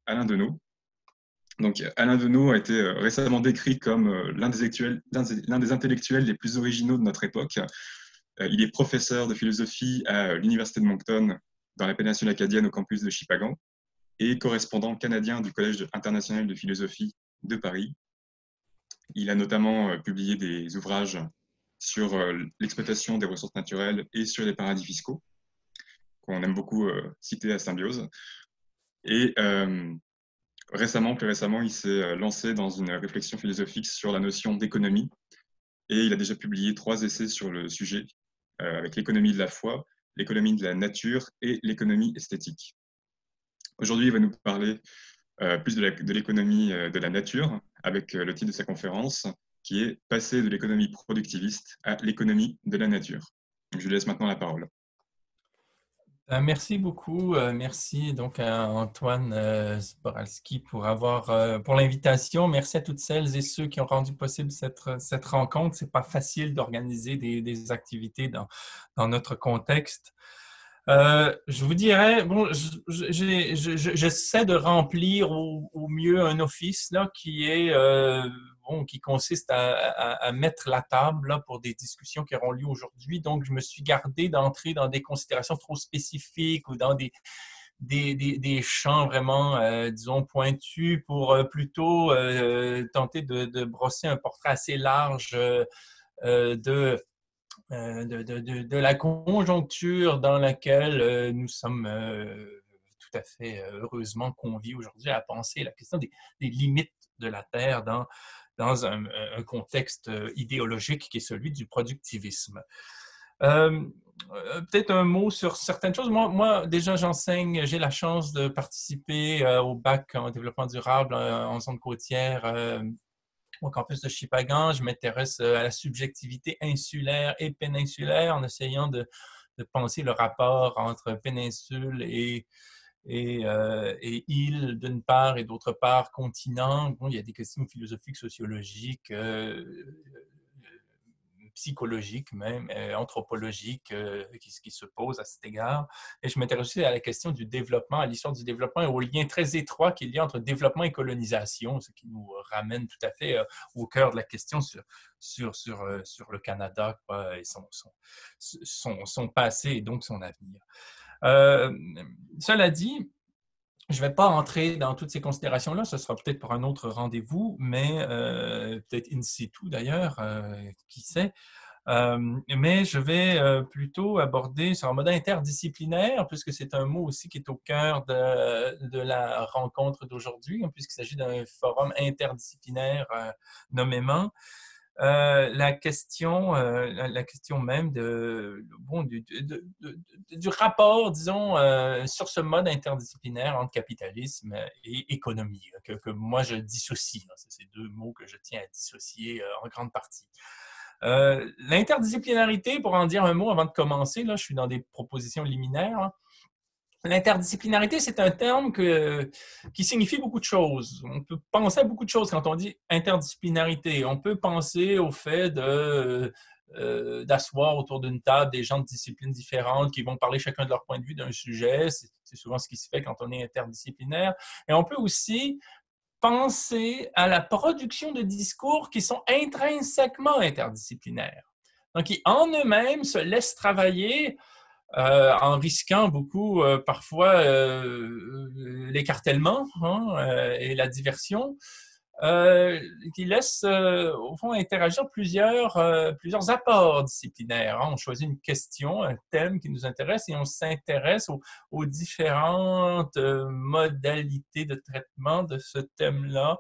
Alain Deneau. Donc, Alain Deneau a été récemment décrit comme l'un des intellectuels les plus originaux de notre époque. Il est professeur de philosophie à l'Université de Moncton, dans la péninsule acadienne au campus de Shippagan, et correspondant canadien du Collège international de philosophie de Paris. Il a notamment publié des ouvrages sur l'exploitation des ressources naturelles et sur les paradis fiscaux, qu'on aime beaucoup citer à Symbiose. Et plus récemment, il s'est lancé dans une réflexion philosophique sur la notion d'économie, et il a déjà publié 3 essais sur le sujet, avec l'économie de la foi, l'économie de la nature et l'économie esthétique. Aujourd'hui, il va nous parler plus de l'économie de la nature, avec le titre de sa conférence, qui est « Passer de l'économie productiviste à l'économie de la nature ». Donc, je lui laisse maintenant la parole. Merci beaucoup. Merci donc à Antoine Zboralski pour l'invitation. Merci à toutes celles et ceux qui ont rendu possible cette rencontre. C'est pas facile d'organiser des activités dans notre contexte. Je vous dirais, bon, j'essaie de remplir au mieux un office là qui consiste à mettre la table là, pour des discussions qui auront lieu aujourd'hui. Donc, je me suis gardé d'entrer dans des considérations trop spécifiques ou dans des champs vraiment, disons, pointus pour plutôt tenter de brosser un portrait assez large de la conjoncture dans laquelle nous sommes tout à fait heureusement conviés aujourd'hui à penser la question des limites de la Terre dans un contexte idéologique qui est celui du productivisme. Peut-être un mot sur certaines choses. Moi déjà, j'ai la chance de participer au bac en développement durable en zone côtière au campus de Shippagan. Je m'intéresse à la subjectivité insulaire et péninsulaire en essayant de penser le rapport entre péninsule et île d'une part et d'autre part continent. Bon, il y a des questions philosophiques, sociologiques, psychologiques même, anthropologiques qui se posent à cet égard. Et je m'intéresse aussi à la question du développement, à l'histoire du développement et au lien très étroit qu'il y a entre développement et colonisation, ce qui nous ramène tout à fait au cœur de la question sur le Canada quoi, et son passé et donc son avenir. Cela dit, je ne vais pas entrer dans toutes ces considérations-là, ce sera peut-être pour un autre rendez-vous, mais peut-être in situ d'ailleurs, qui sait. Mais je vais plutôt aborder sur un mode interdisciplinaire, puisque c'est un mot aussi qui est au cœur de la rencontre d'aujourd'hui, puisqu'il s'agit d'un forum interdisciplinaire nommément. La question même du rapport, disons, sur ce mode interdisciplinaire entre capitalisme et économie, que moi je dissocie. C'est ces deux mots que je tiens à dissocier en grande partie. L'interdisciplinarité, pour en dire un mot avant de commencer, là, je suis dans des propositions liminaires. Hein. L'interdisciplinarité, c'est un terme qui signifie beaucoup de choses. On peut penser à beaucoup de choses quand on dit interdisciplinarité. On peut penser au fait d'asseoir autour d'une table des gens de disciplines différentes qui vont parler chacun de leur point de vue d'un sujet. C'est souvent ce qui se fait quand on est interdisciplinaire. Et on peut aussi penser à la production de discours qui sont intrinsèquement interdisciplinaires. Donc, qui en eux-mêmes se laissent travailler en risquant beaucoup parfois l'écartèlement et la diversion, qui laisse au fond interagir plusieurs apports disciplinaires. Hein. On choisit une question, un thème qui nous intéresse et on s'intéresse aux différentes modalités de traitement de ce thème-là.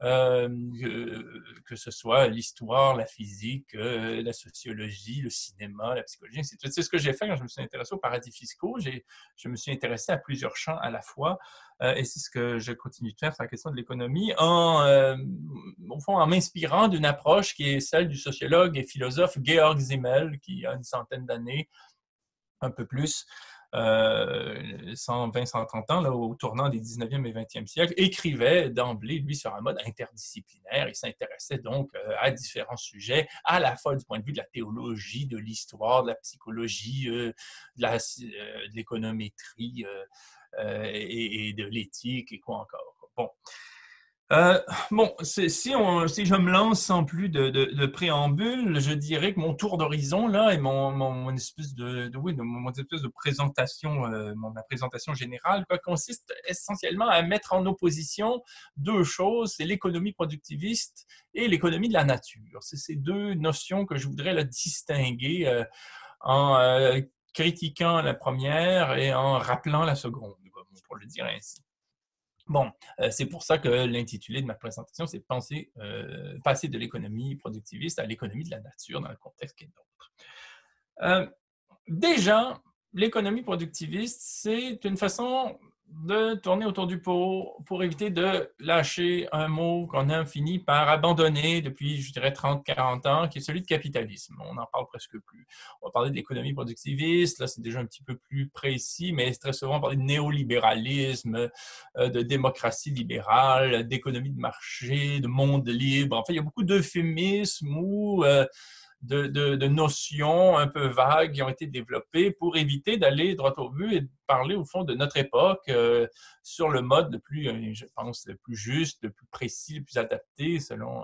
Que ce soit l'histoire, la physique, la sociologie, le cinéma, la psychologie, c'est ce que j'ai fait quand je me suis intéressé aux paradis fiscaux. Je me suis intéressé à plusieurs champs à la fois et c'est ce que je continue de faire sur la question de l'économie au fond, en m'inspirant d'une approche qui est celle du sociologue et philosophe Georg Simmel, qui a une centaine d'années, un peu plus, 120, 130 ans, là, au tournant des 19e et 20e siècles, écrivait d'emblée, lui, sur un mode interdisciplinaire. Il s'intéressait donc à différents sujets, à la fois du point de vue de la théologie, de l'histoire, de la psychologie, de l'économétrie et de l'éthique et quoi encore. Bon, si je me lance sans plus de préambule, je dirais que mon tour d'horizon, là, et mon espèce mon espèce de présentation, ma présentation générale, quoi, consiste essentiellement à mettre en opposition deux choses, c'est l'économie productiviste et l'économie de la nature. C'est ces deux notions que je voudrais là, distinguer en critiquant la première et en rappelant la seconde, pour le dire ainsi. Bon, c'est pour ça que l'intitulé de ma présentation, c'est passer de l'économie productiviste à l'économie de la nature dans le contexte qui est nôtre. Déjà, l'économie productiviste, c'est une façon de tourner autour du pot pour éviter de lâcher un mot qu'on a fini par abandonner depuis, je dirais, 30-40 ans, qui est celui de capitalisme. On n'en parle presque plus. On va parler d'économie productiviste, là c'est déjà un petit peu plus précis, mais très souvent on parle de néolibéralisme, de démocratie libérale, d'économie de marché, de monde libre. En fait, il y a beaucoup d'euphémismes ou de notions un peu vagues qui ont été développées pour éviter d'aller droit au but et de parler au fond de notre époque sur le mode le plus, je pense, le plus juste, le plus précis, le plus adapté selon,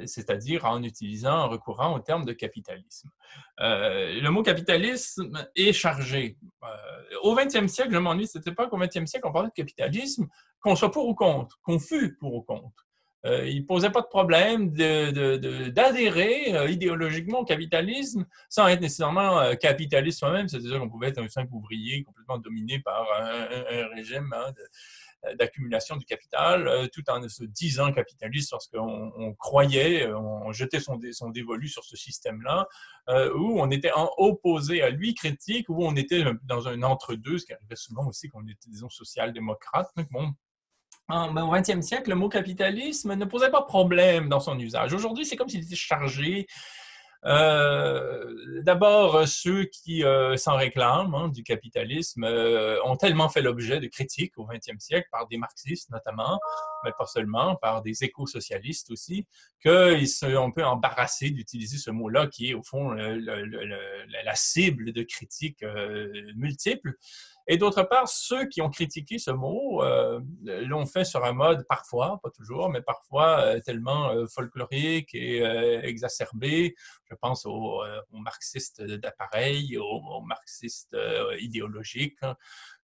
c'est-à-dire en recourant au terme de capitalisme. Le mot capitalisme est chargé. Au 20e siècle, je m'ennuie de cette époque, au 20e siècle, on parlait de capitalisme, qu'on soit pour ou contre, qu'on fût pour ou contre. Il ne posait pas de problème d'adhérer idéologiquement au capitalisme sans être nécessairement capitaliste soi-même, c'est-à-dire qu'on pouvait être un simple ouvrier complètement dominé par un régime d'accumulation du capital, tout en se disant capitaliste parce qu'on croyait, on jetait son dévolu sur ce système-là, où on était opposé à lui, critique, où on était dans un entre-deux, ce qui arrivait souvent aussi qu'on était, disons, social-démocrate. Bon, au 20e siècle, le mot capitalisme ne posait pas problème dans son usage. Aujourd'hui, c'est comme s'il était chargé. D'abord, ceux qui s'en réclament du capitalisme ont tellement fait l'objet de critiques au 20e siècle par des marxistes notamment, mais pas seulement, par des éco-socialistes aussi, qu'ils sont un peu embarrassés d'utiliser ce mot-là qui est au fond la cible de critiques multiples. Et d'autre part, ceux qui ont critiqué ce mot l'ont fait sur un mode parfois, pas toujours, mais parfois tellement folklorique et exacerbé. Je pense aux marxistes d'appareil, aux marxistes idéologiques, hein,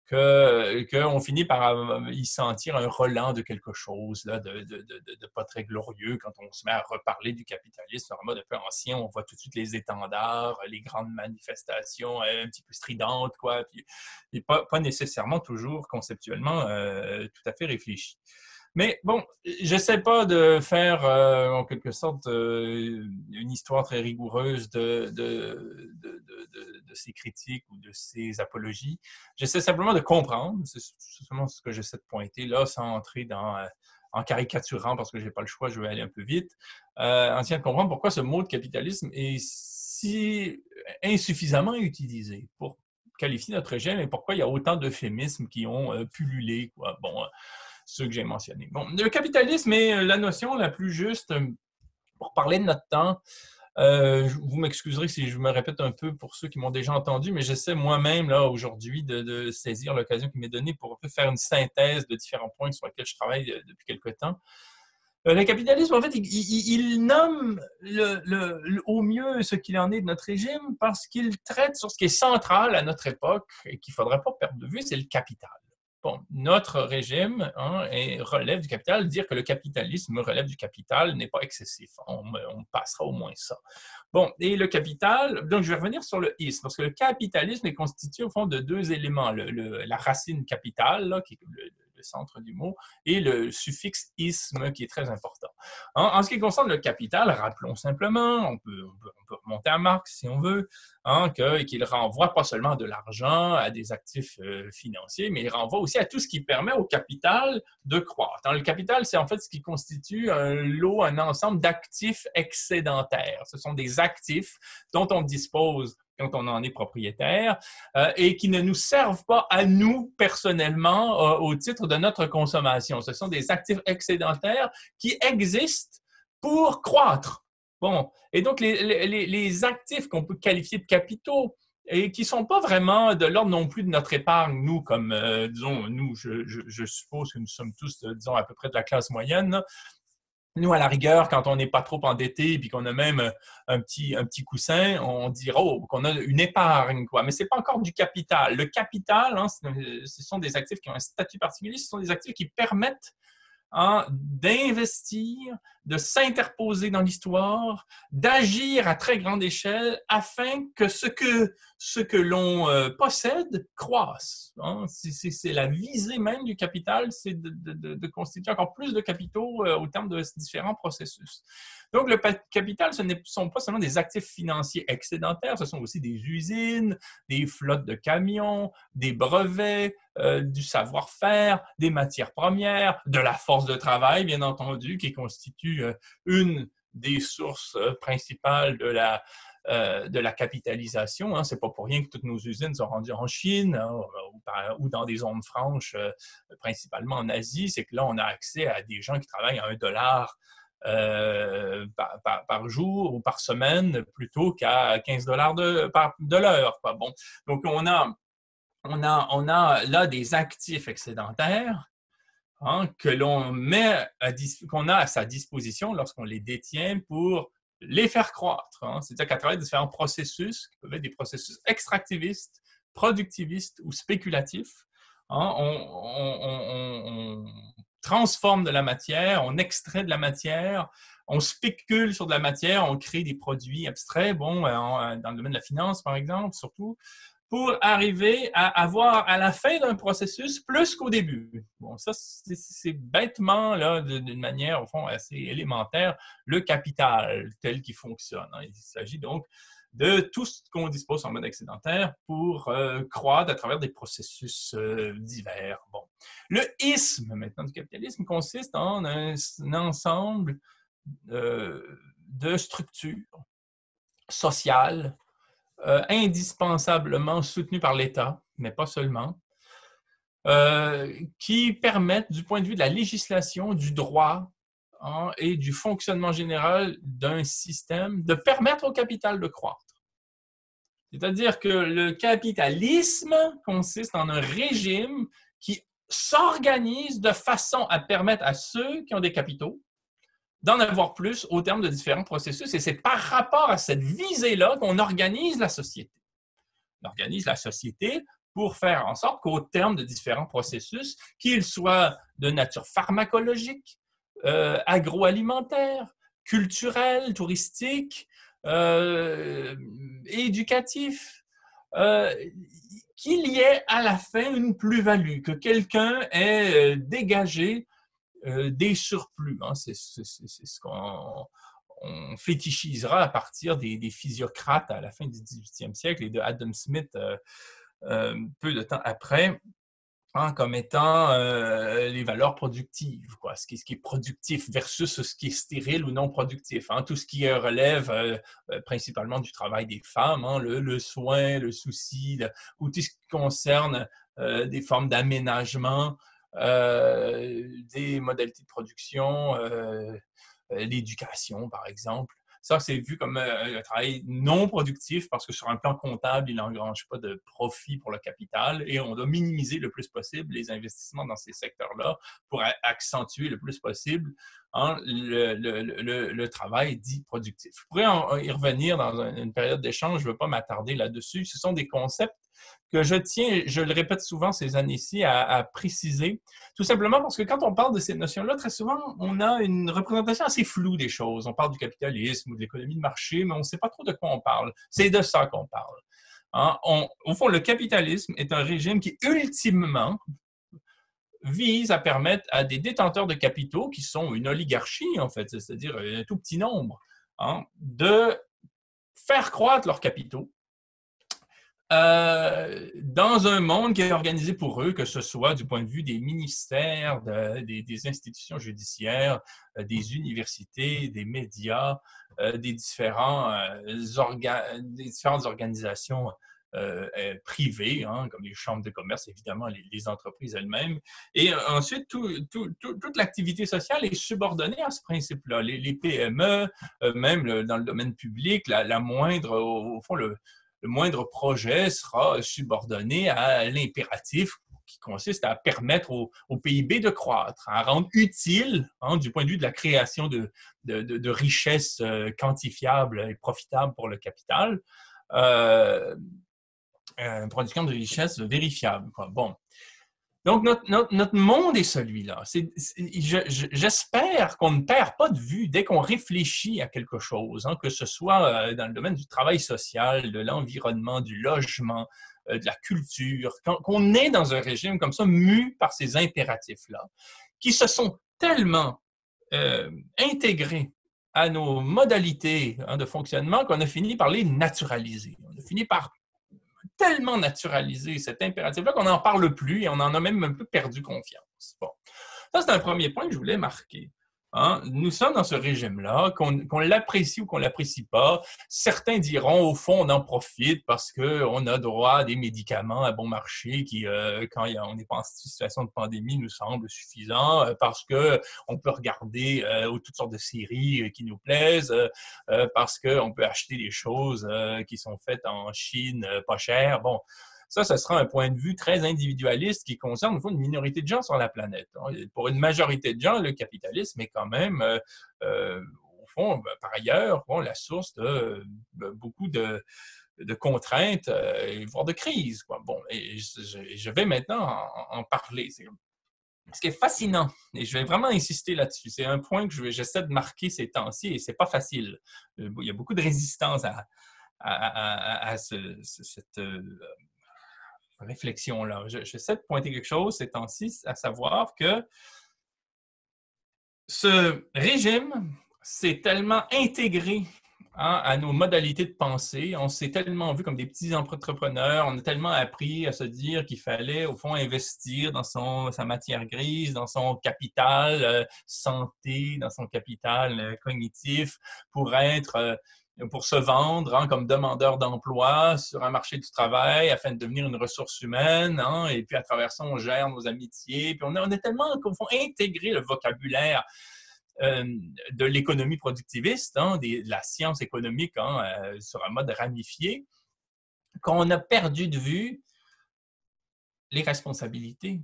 qu'on finit par y sentir un relent de quelque chose là, de pas très glorieux quand on se met à reparler du capitalisme en mode un peu ancien. On voit tout de suite les étendards, les grandes manifestations un petit peu stridentes, quoi, puis pas nécessairement toujours conceptuellement tout à fait réfléchi. Mais bon, j'essaie pas de faire en quelque sorte une histoire très rigoureuse de ces critiques ou de ces apologies. J'essaie simplement de comprendre, c'est seulement ce que j'essaie de pointer là, sans entrer en caricaturant parce que j'ai pas le choix, je vais aller un peu vite, en essayant de comprendre pourquoi ce mot de capitalisme est si insuffisamment utilisé pour qualifier notre régime et pourquoi il y a autant d'euphémismes qui ont pullulé, quoi. Bon, ceux que j'ai mentionnés. Bon, le capitalisme est la notion la plus juste pour parler de notre temps. Vous m'excuserez si je me répète un peu pour ceux qui m'ont déjà entendu, mais j'essaie moi-même, là, aujourd'hui, de saisir l'occasion qui m'est donnée pour faire une synthèse de différents points sur lesquels je travaille depuis quelque temps. Le capitalisme, en fait, il nomme au mieux ce qu'il en est de notre régime parce qu'il traite sur ce qui est central à notre époque et qu'il ne faudrait pas perdre de vue, c'est le capital. Bon, notre régime relève du capital. Dire que le capitalisme relève du capital n'est pas excessif. On passera au moins ça. Bon, et le capital, donc je vais revenir sur le isme, parce que le capitalisme est constitué au fond de deux éléments. La racine capitale, là, qui est le centre du mot, et le suffixe isme, qui est très important. En ce qui concerne le capital, rappelons simplement, on peut remonter à Marx si on veut, qu'il renvoie pas seulement de l'argent à des actifs financiers, mais il renvoie aussi à tout ce qui permet au capital de croître. Le capital, c'est en fait ce qui constitue un ensemble d'actifs excédentaires. Ce sont des actifs dont on dispose quand on en est propriétaire et qui ne nous servent pas à nous personnellement au titre de notre consommation. Ce sont des actifs excédentaires qui existent pour croître. Bon, et donc les actifs qu'on peut qualifier de capitaux et qui ne sont pas vraiment de l'ordre non plus de notre épargne, nous, comme, disons, nous, je suppose que nous sommes tous, disons, à peu près de la classe moyenne, là. Nous, à la rigueur, quand on n'est pas trop endetté et qu'on a même un petit coussin, on dira qu'on a une épargne, quoi. Mais ce n'est pas encore du capital. Le capital, hein, ce sont des actifs qui ont un statut particulier, ce sont des actifs qui permettent, hein, d'investir, de s'interposer dans l'histoire, d'agir à très grande échelle afin que ce que l'on possède croisse. Hein. C'est la visée même du capital, c'est de constituer encore plus de capitaux au terme de différents processus. Donc, le capital, ce ne sont pas seulement des actifs financiers excédentaires, ce sont aussi des usines, des flottes de camions, des brevets, du savoir-faire, des matières premières, de la force de travail, bien entendu, qui constitue une des sources principales de la capitalisation. Hein. Ce n'est pas pour rien que toutes nos usines sont rendues en Chine, hein, ou dans des zones franches, principalement en Asie. C'est que là, on a accès à des gens qui travaillent à $1 par jour ou par semaine plutôt qu'à $15 de l'heure. Bon. Donc, on a là des actifs excédentaires, hein, qu'on a à sa disposition lorsqu'on les détient pour les faire croître. Hein. C'est-à-dire qu'à travers différents processus, qui peuvent être des processus extractivistes, productivistes ou spéculatifs, hein, on transforme de la matière, on extrait de la matière, on spécule sur de la matière, on crée des produits abstraits, dans le domaine de la finance, par exemple, surtout, pour arriver à avoir à la fin d'un processus plus qu'au début. Bon, ça, c'est bêtement, là, d'une manière, au fond, assez élémentaire, le capital tel qu'il fonctionne. Il s'agit donc de tout ce qu'on dispose en mode excédentaire pour croître à travers des processus divers. Bon. Le isme, maintenant, du capitalisme consiste en un ensemble de structures sociales indispensablement soutenues par l'État, mais pas seulement, qui permettent, du point de vue de la législation, du droit, hein, et du fonctionnement général d'un système, de permettre au capital de croître. C'est-à-dire que le capitalisme consiste en un régime qui s'organise de façon à permettre à ceux qui ont des capitaux d'en avoir plus au terme de différents processus. Et c'est par rapport à cette visée-là qu'on organise la société. On organise la société pour faire en sorte qu'au terme de différents processus, qu'ils soient de nature pharmacologique, agroalimentaire, culturel, touristique, éducatif, qu'il y ait à la fin une plus-value, que quelqu'un ait dégagé des surplus. Hein. C'est ce qu'on fétichisera à partir des physiocrates à la fin du 18e siècle et de Adam Smith peu de temps après, hein, comme étant les valeurs productives, quoi. Ce qui est productif versus ce qui est stérile ou non productif. Hein. Tout ce qui relève principalement du travail des femmes, hein, le soin, le souci, ou tout ce qui concerne des formes d'aménagement, des modalités de production, l'éducation, par exemple. Ça, c'est vu comme un travail non productif parce que sur un plan comptable, il n'engrange pas de profit pour le capital et on doit minimiser le plus possible les investissements dans ces secteurs-là pour accentuer le plus possible, hein, le travail dit productif. Je pourrais y revenir dans une période d'échange, je ne veux pas m'attarder là-dessus. Ce sont des concepts que je tiens, je le répète souvent ces années-ci, à préciser, tout simplement parce que quand on parle de ces notions-là, très souvent, on a une représentation assez floue des choses. On parle du capitalisme ou de l'économie de marché, mais on ne sait pas trop de quoi on parle. C'est de ça qu'on parle. Hein? Au fond, le capitalisme est un régime qui, ultimement, vise à permettre à des détenteurs de capitaux, qui sont une oligarchie, en fait, c'est-à-dire un tout petit nombre, hein, de faire croître leurs capitaux dans un monde qui est organisé pour eux, que ce soit du point de vue des ministères, des institutions judiciaires, des universités, des médias, des différentes organisations privées, hein, comme les chambres de commerce, évidemment, les entreprises elles-mêmes. Et ensuite, toute l'activité sociale est subordonnée à ce principe-là. Les PME, même dans le domaine public, la moindre, au fond, le moindre projet sera subordonné à l'impératif qui consiste à permettre au PIB de croître, à rendre utile, du point de vue de la création de richesses quantifiables et profitables pour le capital, production de richesses vérifiables. Bon. Donc, notre monde est celui-là. J'espère qu'on ne perd pas de vue dès qu'on réfléchit à quelque chose, que ce soit dans le domaine du travail social, de l'environnement, du logement, de la culture, qu'on est dans un régime comme ça, mu par ces impératifs-là, qui se sont tellement intégrés à nos modalités de fonctionnement qu'on a fini par les naturaliser. On a fini par tellement naturaliser cet impératif-là qu'on n'en parle plus et on en a même un peu perdu confiance. Bon. Ça, c'est un premier point que je voulais marquer. Nous sommes dans ce régime-là, qu'on l'apprécie ou qu'on ne l'apprécie pas. Certains diront, au fond, on en profite parce qu'on a droit à des médicaments à bon marché qui, quand on n'est pas en situation de pandémie, nous semblent suffisants parce qu'on peut regarder toutes sortes de séries qui nous plaisent, parce qu'on peut acheter des choses qui sont faites en Chine pas cher. Bon. Ça sera un point de vue très individualiste qui concerne une minorité de gens sur la planète. Pour une majorité de gens, le capitalisme est quand même, au fond, par ailleurs, la source de beaucoup de contraintes, voire de crises. Bon, et je vais maintenant en parler. Ce qui est fascinant, et je vais vraiment insister là-dessus, c'est un point que j'essaie de marquer ces temps-ci, et c'est pas facile. Il y a beaucoup de résistance à cette réflexion-là. J'essaie de pointer quelque chose ces temps-ci, à savoir que ce régime s'est tellement intégré à nos modalités de pensée, on s'est tellement vu comme des petits entrepreneurs, on a tellement appris à se dire qu'il fallait, au fond, investir dans sa matière grise, dans son capital santé, dans son capital cognitif, pour se vendre comme demandeur d'emploi sur un marché du travail afin de devenir une ressource humaine. Et puis, à travers ça, on gère nos amitiés. Puis, on a tellement, au fond, intégré le vocabulaire de l'économie productiviste, de la science économique sur un mode ramifié, qu'on a perdu de vue les responsabilités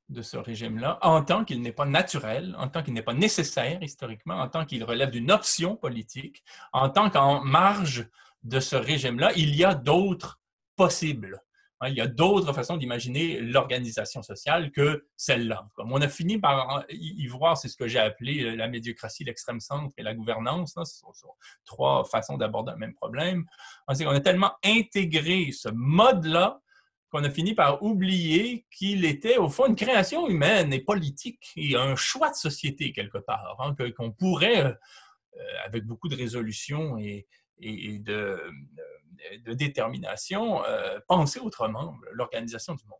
de ce régime-là, en tant qu'il n'est pas naturel, en tant qu'il n'est pas nécessaire historiquement, en tant qu'il relève d'une option politique, en tant qu'en marge de ce régime-là, il y a d'autres possibles. Il y a d'autres façons d'imaginer l'organisation sociale que celle-là. Comme on a fini par y voir, c'est ce que j'ai appelé la médiocratie, l'extrême centre et la gouvernance. Ce sont trois façons d'aborder un même problème. On a tellement intégré ce mode-là qu'on a fini par oublier qu'il était, au fond, une création humaine et politique et un choix de société, quelque part, qu'on pourrait, avec beaucoup de résolution et de détermination, penser autrement l'organisation du monde.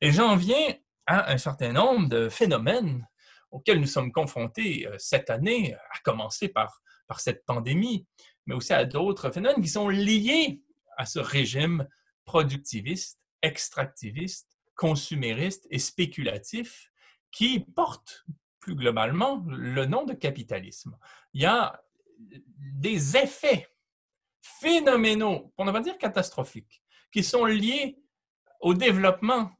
Et j'en viens à un certain nombre de phénomènes auxquels nous sommes confrontés cette année, à commencer par cette pandémie, mais aussi à d'autres phénomènes qui sont liés à ce régime productiviste, extractiviste, consumériste et spéculatif qui porte plus globalement le nom de capitalisme. Il y a des effets phénoménaux, pour ne pas dire catastrophiques, qui sont liés au développement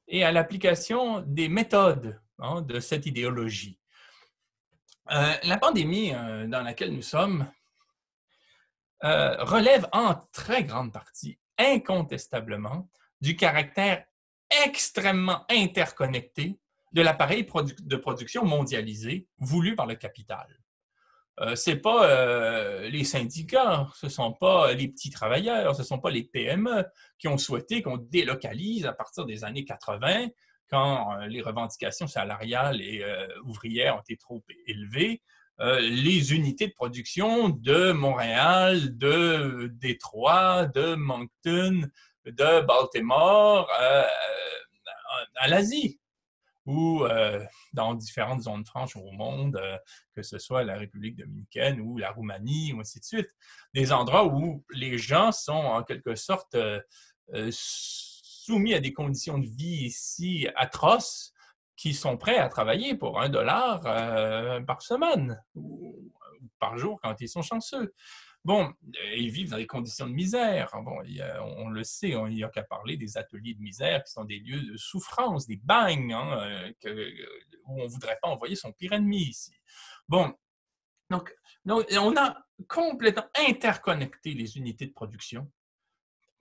et à l'application des méthodes de cette idéologie. La pandémie dans laquelle nous sommes relève en très grande partie, incontestablement, du caractère extrêmement interconnecté de l'appareil de production mondialisé voulu par le capital. Ce n'est pas les syndicats, ce ne sont pas les petits travailleurs, ce ne sont pas les PME qui ont souhaité qu'on délocalise à partir des années 80, quand les revendications salariales et ouvrières ont été trop élevées, les unités de production de Montréal, de Détroit, de Moncton, de Baltimore à l'Asie ou dans différentes zones franches au monde, que ce soit la République dominicaine ou la Roumanie, ou ainsi de suite. Des endroits où les gens sont en quelque sorte soumis à des conditions de vie si atroces qui sont prêts à travailler pour $1 par semaine ou par jour quand ils sont chanceux. Bon, ils vivent dans des conditions de misère. Bon, on le sait, il n'y a qu'à parler des ateliers de misère qui sont des lieux de souffrance, des bagnes, hein, où on ne voudrait pas envoyer son pire ennemi ici. Bon, donc, on a complètement interconnecté les unités de production,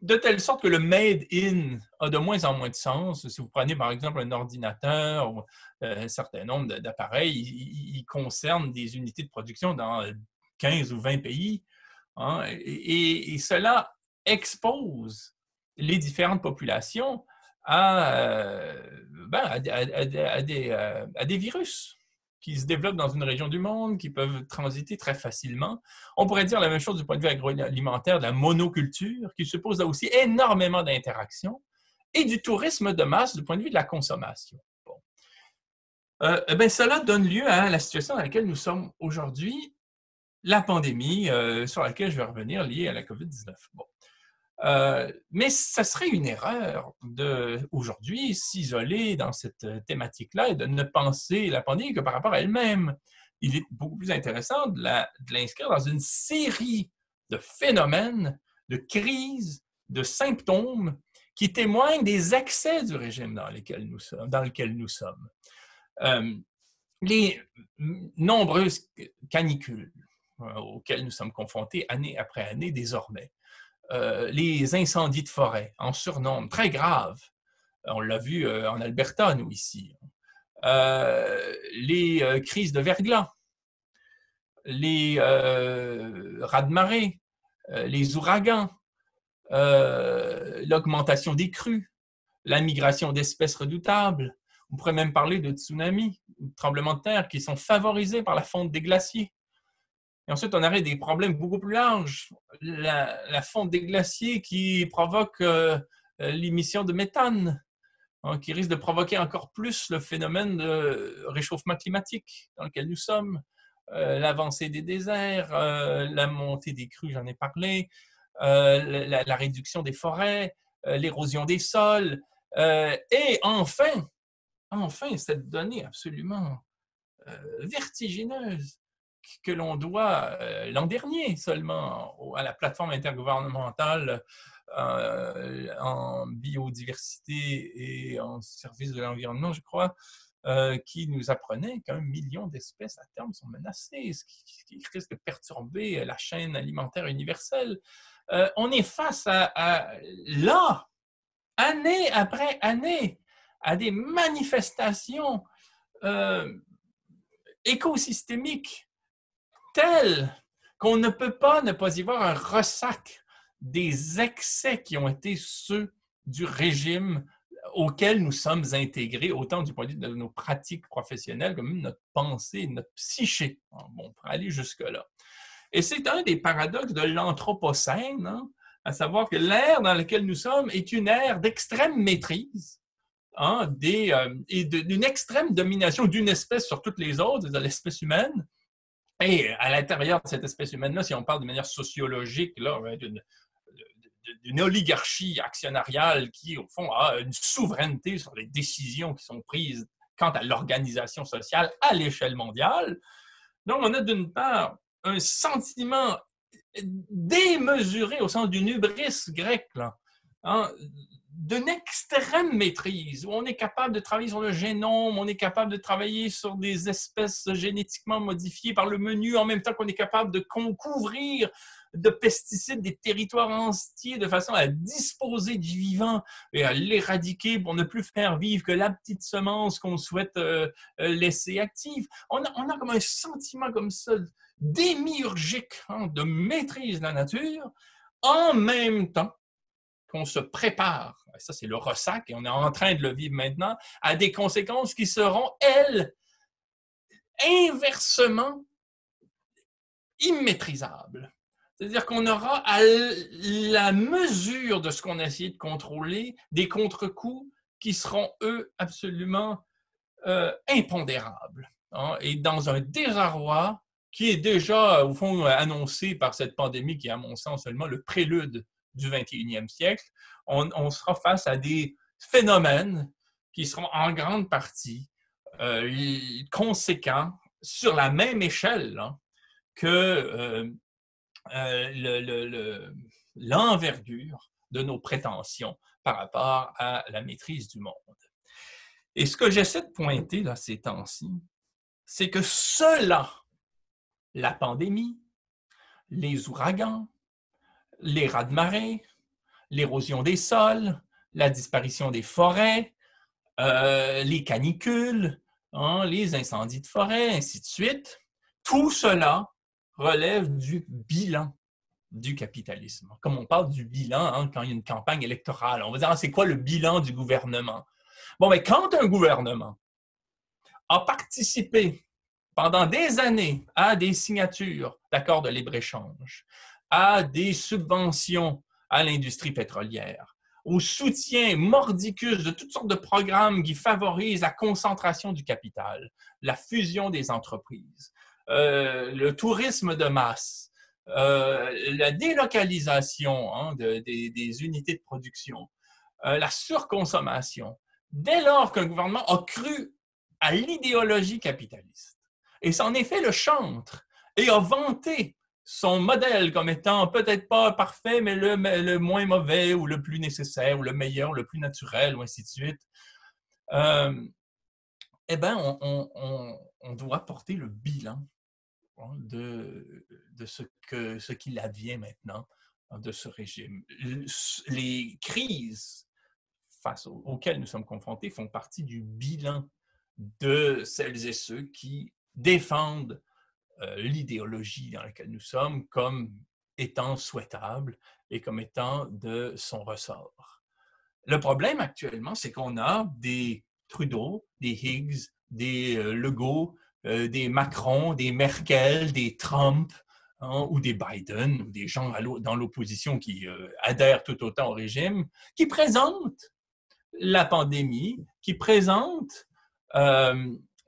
de telle sorte que le made in a de moins en moins de sens. Si vous prenez par exemple un ordinateur ou un certain nombre d'appareils, ils concernent des unités de production dans 15 ou 20 pays. Hein, et cela expose les différentes populations à des virus qui se développent dans une région du monde, qui peuvent transiter très facilement. On pourrait dire la même chose du point de vue agroalimentaire, de la monoculture, qui suppose là aussi énormément d'interactions, et du tourisme de masse du point de vue de la consommation. Bon. Cela donne lieu à la situation dans laquelle nous sommes aujourd'hui, la pandémie sur laquelle je vais revenir, liée à la COVID-19. Bon. Mais ça serait une erreur aujourd'hui s'isoler dans cette thématique-là et de ne penser la pandémie que par rapport à elle-même. Il est beaucoup plus intéressant de l'inscrire dans une série de phénomènes, de crises, de symptômes qui témoignent des excès du régime dans lequel nous sommes. Les nombreuses canicules auxquelles nous sommes confrontés année après année désormais. Les incendies de forêt en surnombre, très graves. On l'a vu en Alberta, nous, ici. Les crises de verglas, les raz-de-marée, les ouragans, l'augmentation des crues, la migration d'espèces redoutables. On pourrait même parler de tsunamis, de tremblements de terre qui sont favorisés par la fonte des glaciers. Et ensuite, on aurait des problèmes beaucoup plus larges. La fonte des glaciers qui provoque l'émission de méthane, hein, qui risque de provoquer encore plus le phénomène de réchauffement climatique dans lequel nous sommes, l'avancée des déserts, la montée des crues, j'en ai parlé, la réduction des forêts, l'érosion des sols, et enfin, cette donnée absolument vertigineuse que l'on doit l'an dernier seulement à la plateforme intergouvernementale en biodiversité et en service de l'environnement, je crois, qui nous apprenait qu'un million d'espèces à terme sont menacées, ce qui risque de perturber la chaîne alimentaire universelle. On est face là, année après année, à des manifestations écosystémiques telles qu'on ne peut pas ne pas y voir un ressac des excès qui ont été ceux du régime auquel nous sommes intégrés, autant du point de vue de nos pratiques professionnelles que même notre pensée, notre psyché. Bon, on pourrait aller jusque-là. Et c'est un des paradoxes de l'anthropocène, hein, à savoir que l'ère dans laquelle nous sommes est une ère d'extrême maîtrise, hein, et d'une extrême domination d'une espèce sur toutes les autres, de l'espèce humaine. Et à l'intérieur de cette espèce humaine-là, si on parle de manière sociologique, d'une oligarchie actionnariale qui, au fond, a une souveraineté sur les décisions qui sont prises quant à l'organisation sociale à l'échelle mondiale. Donc, on a d'une part un sentiment démesuré au sens d'une hubris grecque, là, hein, d'une extrême maîtrise, où on est capable de travailler sur le génome, on est capable de travailler sur des espèces génétiquement modifiées par le menu, en même temps qu'on est capable de couvrir de pesticides des territoires entiers de façon à disposer du vivant et à l'éradiquer pour ne plus faire vivre que la petite semence qu'on souhaite laisser active. On a comme un sentiment comme ça démiurgique, hein, de maîtrise de la nature, en même temps qu'on se prépare, ça c'est le ressac et on est en train de le vivre maintenant, à des conséquences qui seront, elles, inversement immaîtrisables. C'est-à-dire qu'on aura à la mesure de ce qu'on a essayé de contrôler des contre-coups qui seront, eux, absolument impondérables. Hein, et dans un désarroi qui est déjà, au fond, annoncé par cette pandémie qui est, à mon sens, seulement le prélude du 21e siècle, on sera face à des phénomènes qui seront en grande partie conséquents sur la même échelle, hein, que l'envergure de nos prétentions par rapport à la maîtrise du monde. Et ce que j'essaie de pointer là, ces temps-ci, c'est que cela, la pandémie, les ouragans, les raz-de-marée, l'érosion des sols, la disparition des forêts, les canicules, hein, les incendies de forêt, ainsi de suite, tout cela relève du bilan du capitalisme. Comme on parle du bilan hein, quand il y a une campagne électorale, on va dire ah, c'est quoi le bilan du gouvernement? Bon, mais quand un gouvernement a participé pendant des années à des signatures d'accords de libre-échange, à des subventions à l'industrie pétrolière, au soutien mordicus de toutes sortes de programmes qui favorisent la concentration du capital, la fusion des entreprises, le tourisme de masse, la délocalisation hein, des unités de production, la surconsommation. Dès lors qu'un gouvernement a cru à l'idéologie capitaliste et s'en est fait le chantre et a vanté son modèle comme étant peut-être pas parfait, mais le moins mauvais ou le plus nécessaire ou le meilleur, le plus naturel, ou ainsi de suite, eh bien, on doit porter le bilan hein, de ce qu'il advient maintenant de ce régime. Les crises auxquelles nous sommes confrontés font partie du bilan de celles et ceux qui défendent l'idéologie dans laquelle nous sommes comme étant souhaitable et comme étant de son ressort. Le problème actuellement, c'est qu'on a des Trudeau, des Higgs, des Legault, des Macron, des Merkel, des Trump, hein, ou des Biden, ou des gens dans l'opposition qui adhèrent tout autant au régime, qui présentent la pandémie, qui présentent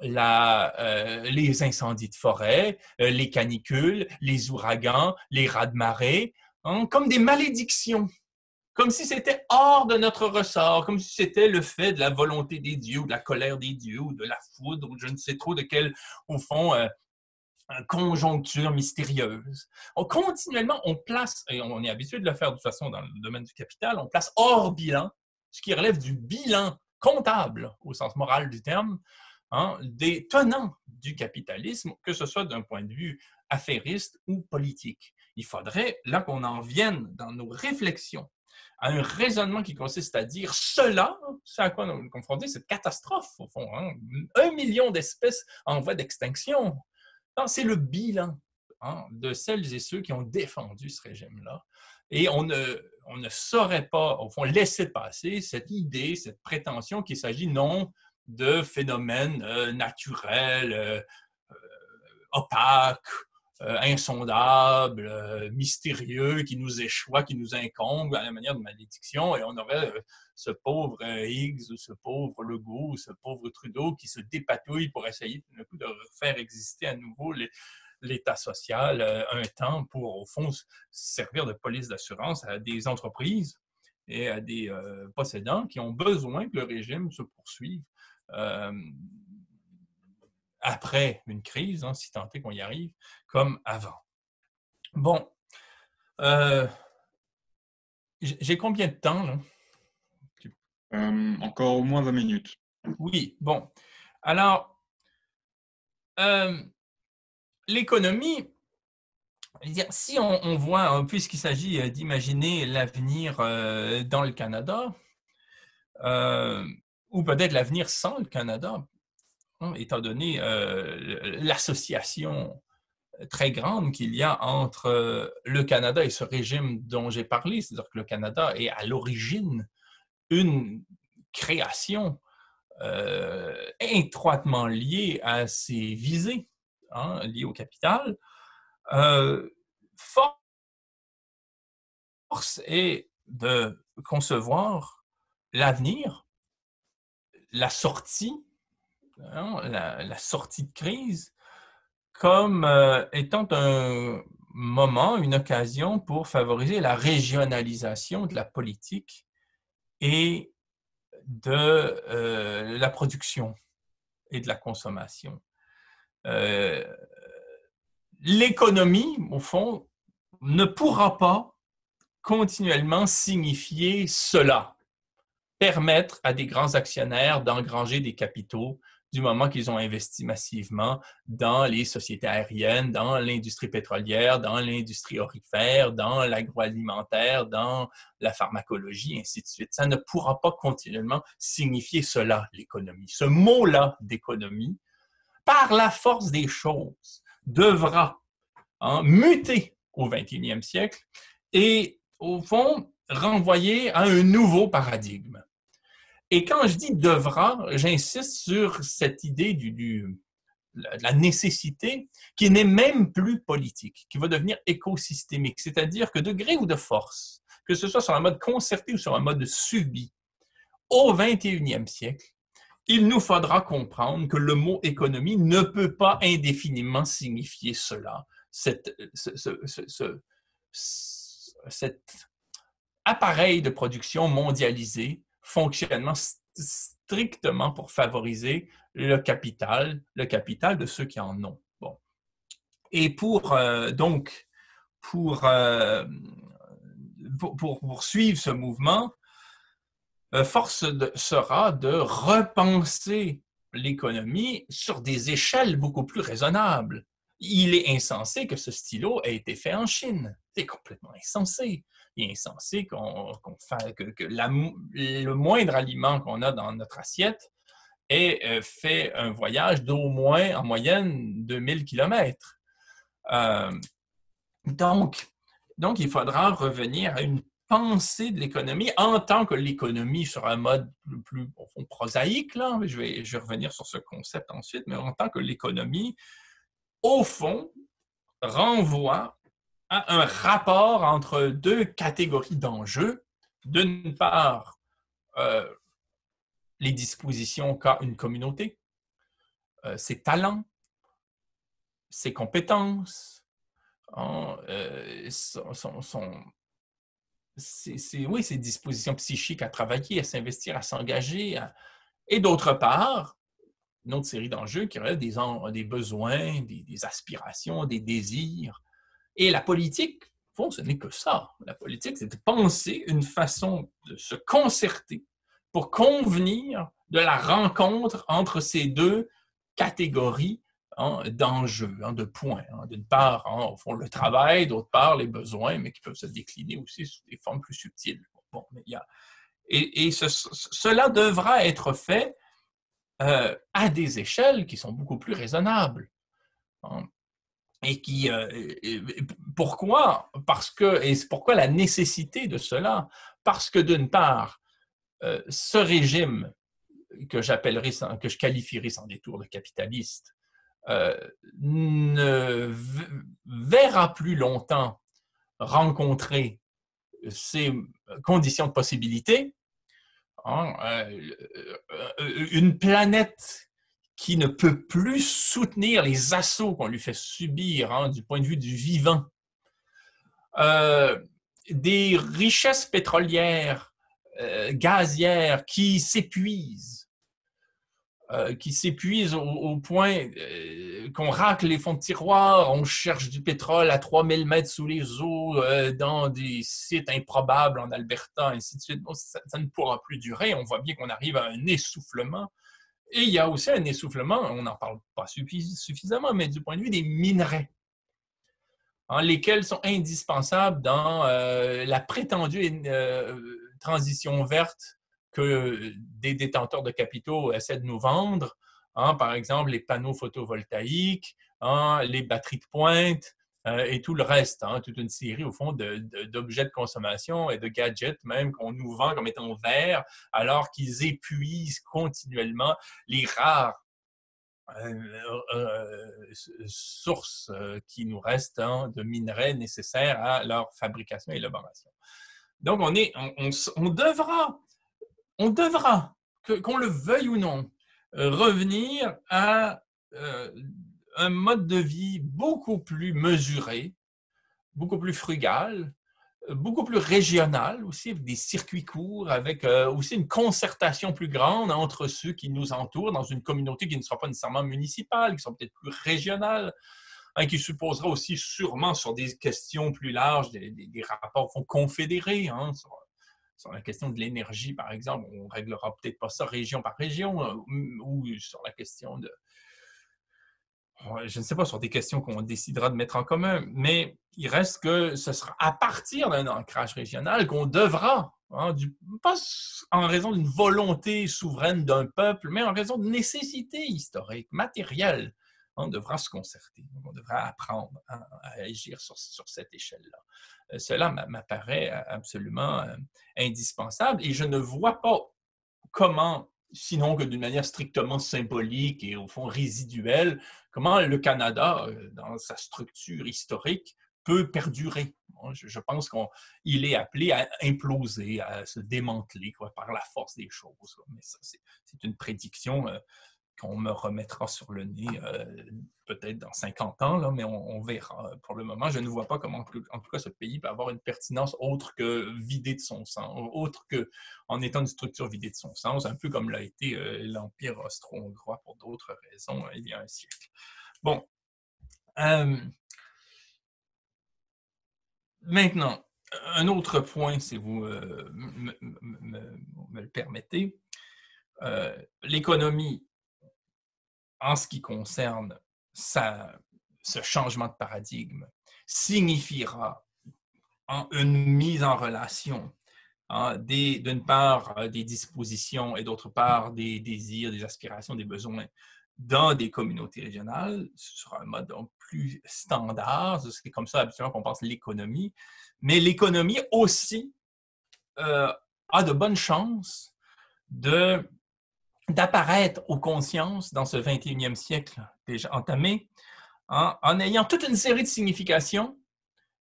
les incendies de forêt, les canicules, les ouragans, les raz-de-marée, hein, comme des malédictions, comme si c'était hors de notre ressort, comme si c'était le fait de la volonté des dieux, ou de la colère des dieux, ou de la foudre, ou je ne sais trop de quelle, au fond, conjoncture mystérieuse. Continuellement, on place, et on est habitué de le faire de toute façon dans le domaine du capital, on place hors bilan, ce qui relève du bilan comptable, au sens moral du terme, hein, des tenants du capitalisme, que ce soit d'un point de vue affairiste ou politique. Il faudrait, là, qu'on en vienne dans nos réflexions à un raisonnement qui consiste à dire cela, c'est à quoi nous sommes confrontés, cette catastrophe, au fond, hein, 1 million d'espèces en voie d'extinction. C'est le bilan hein, de celles et ceux qui ont défendu ce régime-là. Et on ne saurait pas, au fond, laisser passer cette idée, cette prétention qu'il s'agit non de phénomènes naturels, opaques, insondables, mystérieux, qui nous échoient, qui nous incombent à la manière de malédiction. Et on aurait ce pauvre Higgs, ou ce pauvre Legault, ou ce pauvre Trudeau qui se dépatouille pour essayer de faire exister à nouveau l'État social un temps pour, au fond, servir de police d'assurance à des entreprises et à des possédants qui ont besoin que le régime se poursuive après une crise, hein, si tant est qu'on y arrive, comme avant. Bon, j'ai combien de temps, là? Encore au moins 20 minutes. Oui, bon. Alors, l'économie, si on voit, puisqu'il s'agit d'imaginer l'avenir dans le Canada, ou peut-être l'avenir sans le Canada, hein, étant donné l'association très grande qu'il y a entre le Canada et ce régime dont j'ai parlé, c'est-à-dire que le Canada est à l'origine une création étroitement liée à ses visées, hein, liées au capital. Force est de concevoir l'avenir, la sortie, hein, la sortie de crise, comme étant un moment, une occasion pour favoriser la régionalisation de la politique et de la production et de la consommation. L'économie, au fond, ne pourra pas continuellement signifier cela, permettre à des grands actionnaires d'engranger des capitaux du moment qu'ils ont investi massivement dans les sociétés aériennes, dans l'industrie pétrolière, dans l'industrie aurifère, dans l'agroalimentaire, dans la pharmacologie, ainsi de suite. Ça ne pourra pas continuellement signifier cela, l'économie. Ce mot-là d'économie, par la force des choses, devra muter au 21e siècle et, au fond, renvoyer à un nouveau paradigme. Et quand je dis devra, j'insiste sur cette idée de la nécessité qui n'est même plus politique, qui va devenir écosystémique, c'est-à-dire que de gré ou de force, que ce soit sur un mode concerté ou sur un mode subi, au 21e siècle, il nous faudra comprendre que le mot économie ne peut pas indéfiniment signifier cela, cet appareil de production mondialisé, fonctionnement strictement pour favoriser le capital de ceux qui en ont. Bon. Et pour suivre ce mouvement, force sera de repenser l'économie sur des échelles beaucoup plus raisonnables. Il est insensé que ce stylo ait été fait en Chine. C'est complètement insensé. Il est insensé que le moindre aliment qu'on a dans notre assiette ait fait un voyage d'au moins, en moyenne, 2000 kilomètres. Donc, il faudra revenir à une pensée de l'économie en tant que l'économie sur un mode plus au fond, prosaïque. Là. Je vais revenir sur ce concept ensuite, mais en tant que l'économie, au fond, renvoie à un rapport entre deux catégories d'enjeux. D'une part, les dispositions qu'a une communauté, ses talents, ses compétences, ses dispositions psychiques à travailler, à s'investir, à s'engager. Et d'autre part, une autre série d'enjeux qui relèvent des besoins, des aspirations, des désirs. Et la politique, au fond, ce n'est que ça. La politique, c'est de penser une façon de se concerter pour convenir de la rencontre entre ces deux catégories d'enjeux, de points. D'une part, au fond, le travail, d'autre part, les besoins, mais qui peuvent se décliner aussi sous des formes plus subtiles. Bon, mais cela devra être fait à des échelles qui sont beaucoup plus raisonnables. Et pourquoi? C'est pourquoi la nécessité de cela? Parce que d'une part, ce régime que je qualifierais sans détour de capitaliste, ne verra plus longtemps rencontrer ces conditions de possibilité. Une planète qui ne peut plus soutenir les assauts qu'on lui fait subir du point de vue du vivant. Des richesses pétrolières, gazières qui s'épuisent au point qu'on racle les fonds de tiroir, on cherche du pétrole à 3000 mètres sous les eaux dans des sites improbables en Alberta, ainsi de suite. Bon, ça ne pourra plus durer. On voit bien qu'on arrive à un essoufflement. Et il y a aussi un essoufflement, on n'en parle pas suffisamment, mais du point de vue des minerais, lesquels sont indispensables dans la prétendue transition verte que des détenteurs de capitaux essaient de nous vendre. Par exemple, les panneaux photovoltaïques, les batteries de pointe, et tout le reste, toute une série, au fond, d'objets de consommation et de gadgets même qu'on nous vend comme étant verts, alors qu'ils épuisent continuellement les rares sources qui nous restent de minerais nécessaires à leur fabrication et élaboration. Donc, on devra, qu'on le veuille ou non, revenir à un mode de vie beaucoup plus mesuré, beaucoup plus frugal, beaucoup plus régional aussi, avec des circuits courts, avec aussi une concertation plus grande entre ceux qui nous entourent dans une communauté qui ne sera pas nécessairement municipale, qui sera peut-être plus régionale. qui supposera aussi sûrement sur des questions plus larges, des rapports confédérés, sur la question de l'énergie, par exemple. On ne réglera peut-être pas ça région par région, ou sur la question de... Je ne sais pas, sur des questions qu'on décidera de mettre en commun, mais il reste que ce sera à partir d'un ancrage régional qu'on devra, pas en raison d'une volonté souveraine d'un peuple, mais en raison de nécessité historique, matérielle, on devra se concerter, on devra apprendre à agir sur cette échelle-là. Cela m'apparaît absolument indispensable et je ne vois pas comment, sinon que d'une manière strictement symbolique et au fond résiduelle, comment le Canada, dans sa structure historique, peut perdurer. Je pense qu'il est appelé à imploser, à se démanteler par la force des choses. Mais ça, c'est une prédiction qu'on me remettra sur le nez peut-être dans 50 ans, là, mais on verra. Pour le moment, je ne vois pas comment, en tout cas, ce pays peut avoir une pertinence autre que vidée de son sens, autre qu'en étant une structure vidée de son sens, un peu comme l'a été l'Empire austro-hongrois pour d'autres raisons il y a un siècle. Bon. Maintenant, un autre point, si vous me le permettez. L'économie, en ce qui concerne ce changement de paradigme, signifiera une mise en relation d'une part des dispositions et d'autre part des désirs, des aspirations, des besoins dans des communautés régionales sur un mode plus standard. C'est comme ça habituellement qu'on pense l'économie. Mais l'économie aussi a de bonnes chances d'apparaître aux consciences dans ce 21e siècle déjà entamé, en ayant toute une série de significations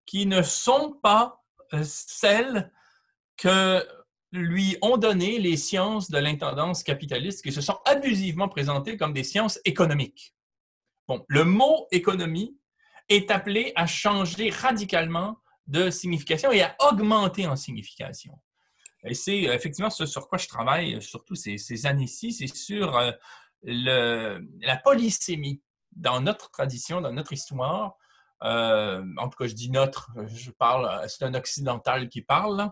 qui ne sont pas celles que lui ont donné les sciences de l'intendance capitaliste qui se sont abusivement présentées comme des sciences économiques. Bon, le mot économie est appelé à changer radicalement de signification et à augmenter en signification. Et c'est effectivement ce sur quoi je travaille, surtout ces années-ci, c'est sur la polysémie dans notre tradition, dans notre histoire. En tout cas, je dis notre, je parle, c'est un occidental qui parle.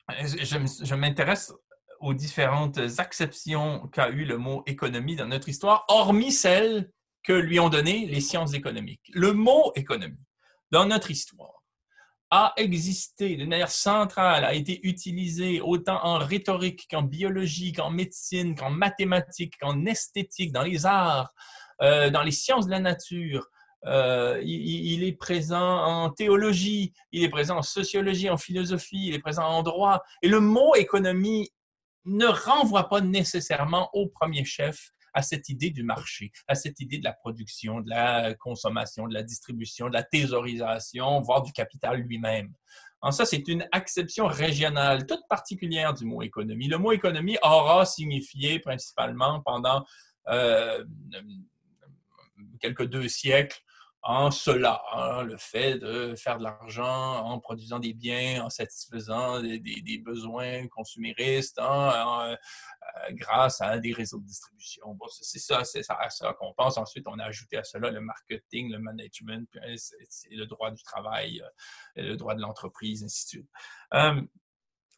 Je m'intéresse aux différentes acceptions qu'a eu le mot économie dans notre histoire, hormis celles que lui ont données les sciences économiques. Le mot économie, dans notre histoire, a existé d'une manière centrale, a été utilisé autant en rhétorique qu'en biologie, qu'en médecine, qu'en mathématiques, qu'en esthétique, dans les arts, dans les sciences de la nature. Il est présent en théologie, il est présent en sociologie, en philosophie, il est présent en droit. Et le mot économie ne renvoie pas nécessairement au premier chef à cette idée du marché, à cette idée de la production, de la consommation, de la distribution, de la thésaurisation, voire du capital lui-même. En ça, c'est une acception régionale toute particulière du mot économie. Le mot économie aura signifié principalement pendant quelques 2 siècles en cela, le fait de faire de l'argent en produisant des biens, en satisfaisant des besoins consuméristes, grâce à des réseaux de distribution. Bon, c'est à ça qu'on pense. Ensuite, on a ajouté à cela le marketing, le management, c'est le droit du travail, le droit de l'entreprise, ainsi de suite.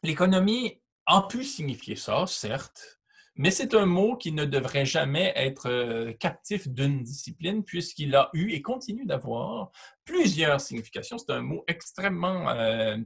L'économie a pu signifier ça, certes, mais c'est un mot qui ne devrait jamais être captif d'une discipline puisqu'il a eu et continue d'avoir plusieurs significations. C'est un mot extrêmement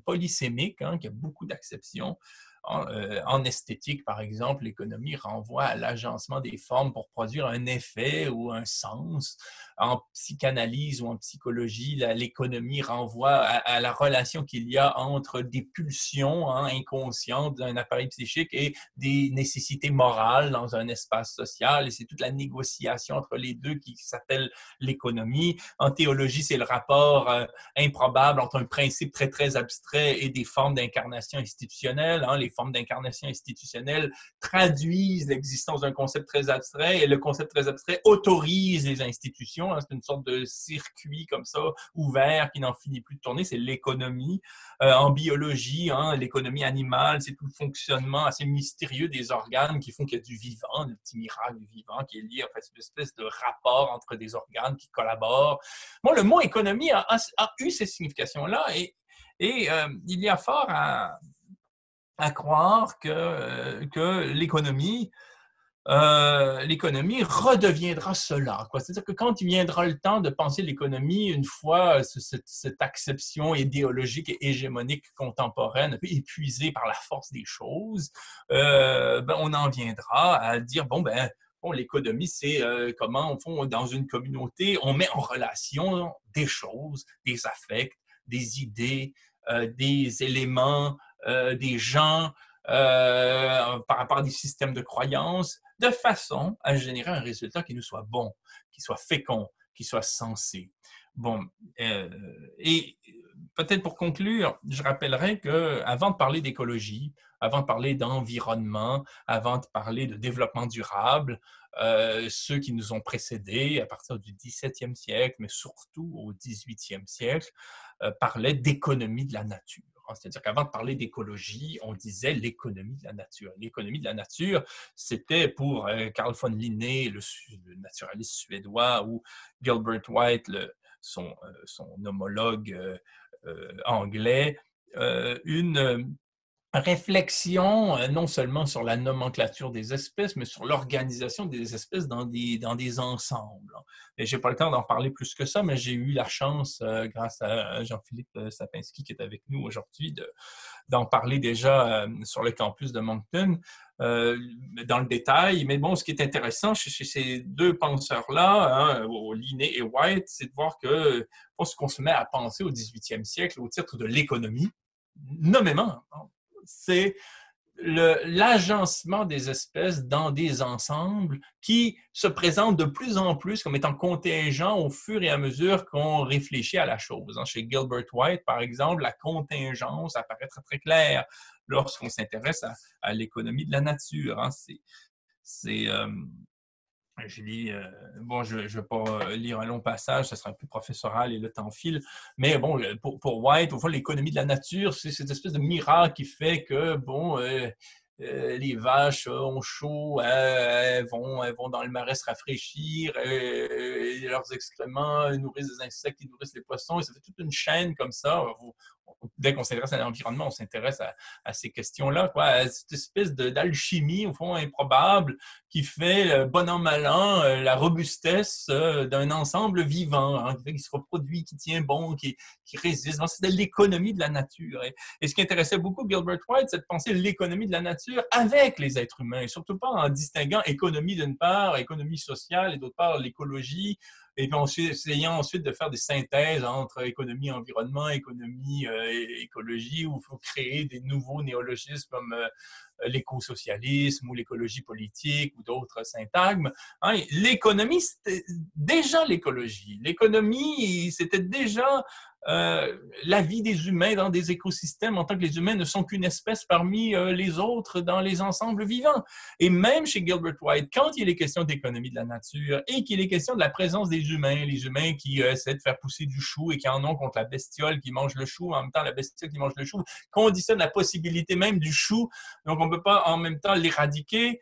polysémique, qui a beaucoup d'acceptions. En esthétique, par exemple, l'économie renvoie à l'agencement des formes pour produire un effet ou un sens. En psychanalyse ou en psychologie, l'économie renvoie à la relation qu'il y a entre des pulsions inconscientes d'un appareil psychique et des nécessités morales dans un espace social. Et c'est toute la négociation entre les deux qui s'appelle l'économie. En théologie, c'est le rapport improbable entre un principe très, très abstrait et des formes d'incarnation institutionnelle. Les formes d'incarnation institutionnelle traduisent l'existence d'un concept très abstrait et le concept très abstrait autorise les institutions. Hein, c'est une sorte de circuit comme ça, ouvert, qui n'en finit plus de tourner. C'est l'économie. En biologie, hein, l'économie animale, c'est tout le fonctionnement assez mystérieux des organes qui font qu'il y a du vivant, le petit miracle du vivant qui est lié, en fait, c'est une espèce de rapport entre des organes qui collaborent. Bon, le mot économie a eu ces significations-là et il y a fort à croire que l'économie redeviendra cela. C'est-à-dire que quand il viendra le temps de penser l'économie, une fois cette acception idéologique et hégémonique contemporaine épuisée par la force des choses, on en viendra à dire, bon, l'économie, c'est comment, au fond, dans une communauté, on met en relation des choses, des affects, des idées, des éléments, des gens, par rapport à des systèmes de croyances, de façon à générer un résultat qui nous soit bon, qui soit fécond, qui soit sensé. Bon, et peut-être pour conclure, je rappellerai qu'avant de parler d'écologie, avant de parler d'environnement, avant de parler de développement durable, ceux qui nous ont précédés à partir du 17e siècle, mais surtout au 18e siècle, parlaient d'économie de la nature. C'est-à-dire qu'avant de parler d'écologie, on disait l'économie de la nature. L'économie de la nature, c'était pour Carl von Linné, le naturaliste suédois, ou Gilbert White, son homologue anglais, une réflexion non seulement sur la nomenclature des espèces, mais sur l'organisation des espèces dans des ensembles. Je n'ai pas le temps d'en parler plus que ça, mais j'ai eu la chance, grâce à Jean-Philippe Sapinski qui est avec nous aujourd'hui, d'en parler déjà sur le campus de Moncton, dans le détail. Mais bon, ce qui est intéressant chez ces deux penseurs-là, hein, Linné et White, c'est de voir que ce qu'on se met à penser au 18e siècle au titre de l'économie, nommément, c'est l'agencement des espèces dans des ensembles qui se présentent de plus en plus comme étant contingents au fur et à mesure qu'on réfléchit à la chose. Chez Gilbert White, par exemple, la contingence apparaît très, très claire lorsqu'on s'intéresse à l'économie de la nature. Je lis, je ne vais pas lire un long passage, ça sera un peu professoral et le temps file, mais bon, pour White, au fond, l'économie de la nature, c'est cette espèce de miracle qui fait que, les vaches ont chaud, elles vont dans le marais se rafraîchir, leurs excréments nourrissent des insectes qui nourrissent les poissons, et ça fait toute une chaîne comme ça. Dès qu'on s'intéresse à l'environnement, on s'intéresse à ces questions-là, à cette espèce d'alchimie, au fond, improbable, qui fait, bon an, mal an, la robustesse d'un ensemble vivant, hein, qui se reproduit, qui tient bon, qui résiste. Donc, c'est de l'économie de la nature. Et ce qui intéressait beaucoup Gilbert White, c'est de penser l'économie de la nature avec les êtres humains, et surtout pas en distinguant économie d'une part, économie sociale, et d'autre part l'écologie, et puis essayant ensuite de faire des synthèses entre économie et environnement, économie et écologie, où il faut créer des nouveaux néologismes comme l'écosocialisme ou l'écologie politique ou d'autres syntagmes. Hein, l'économie, c'était déjà l'écologie. L'économie, c'était déjà la vie des humains dans des écosystèmes en tant que les humains ne sont qu'une espèce parmi les autres dans les ensembles vivants. Et même chez Gilbert White, quand il est question d'économie de la nature et qu'il est question de la présence des humains, les humains qui essaient de faire pousser du chou et qui en ont contre la bestiole qui mange le chou, en même temps la bestiole qui mange le chou conditionne la possibilité même du chou, donc on ne peut pas en même temps l'éradiquer.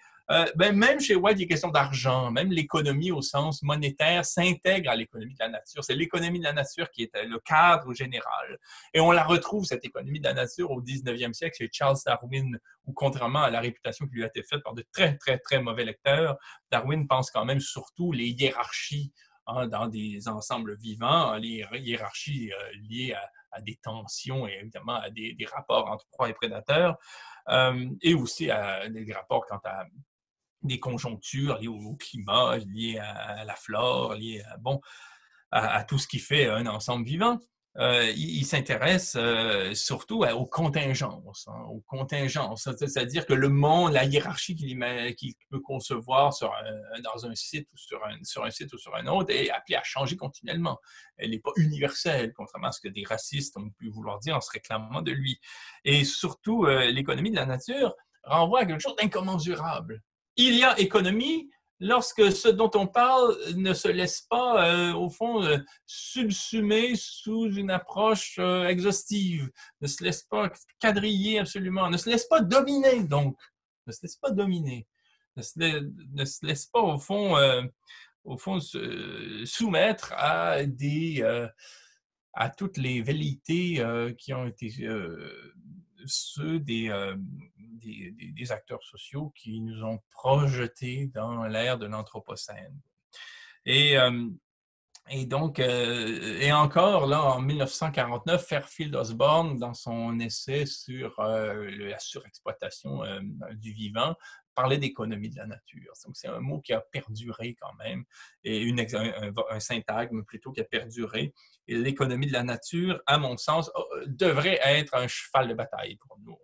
Même chez White, il est question d'argent. Même l'économie au sens monétaire s'intègre à l'économie de la nature. C'est l'économie de la nature qui est le cadre général. Et on la retrouve, cette économie de la nature, au 19e siècle chez Charles Darwin, où contrairement à la réputation qui lui a été faite par de très, très, très mauvais lecteurs, Darwin pense quand même surtout les hiérarchies dans des ensembles vivants, les hiérarchies liées à des tensions et évidemment à des rapports entre proies et prédateurs, et aussi à des rapports quant à des conjonctures liées au climat, liées à la flore, liées à tout ce qui fait un ensemble vivant. il s'intéresse surtout aux contingences, hein, aux contingences. C'est-à-dire que le monde, la hiérarchie qu'il peut concevoir dans un site ou sur un site ou sur un autre est appelée à changer continuellement. Elle n'est pas universelle, contrairement à ce que des racistes ont pu vouloir dire en se réclamant de lui. Et surtout, l'économie de la nature renvoie à quelque chose d'incommensurable. Il y a économie lorsque ce dont on parle ne se laisse pas, au fond, subsumer sous une approche exhaustive, ne se laisse pas quadriller absolument, ne se laisse pas dominer, donc, ne se laisse pas dominer, ne se laisse pas, au fond se soumettre à toutes les velléités qui ont été ceux des acteurs sociaux qui nous ont projetés dans l'ère de l'Anthropocène. Et, et donc, et encore, là, en 1949, Fairfield Osborn, dans son essai sur la surexploitation du vivant, parlait d'économie de la nature. Donc, c'est un mot qui a perduré quand même, et un syntagme plutôt qui a perduré. Et l'économie de la nature, à mon sens, devrait être un cheval de bataille pour nous.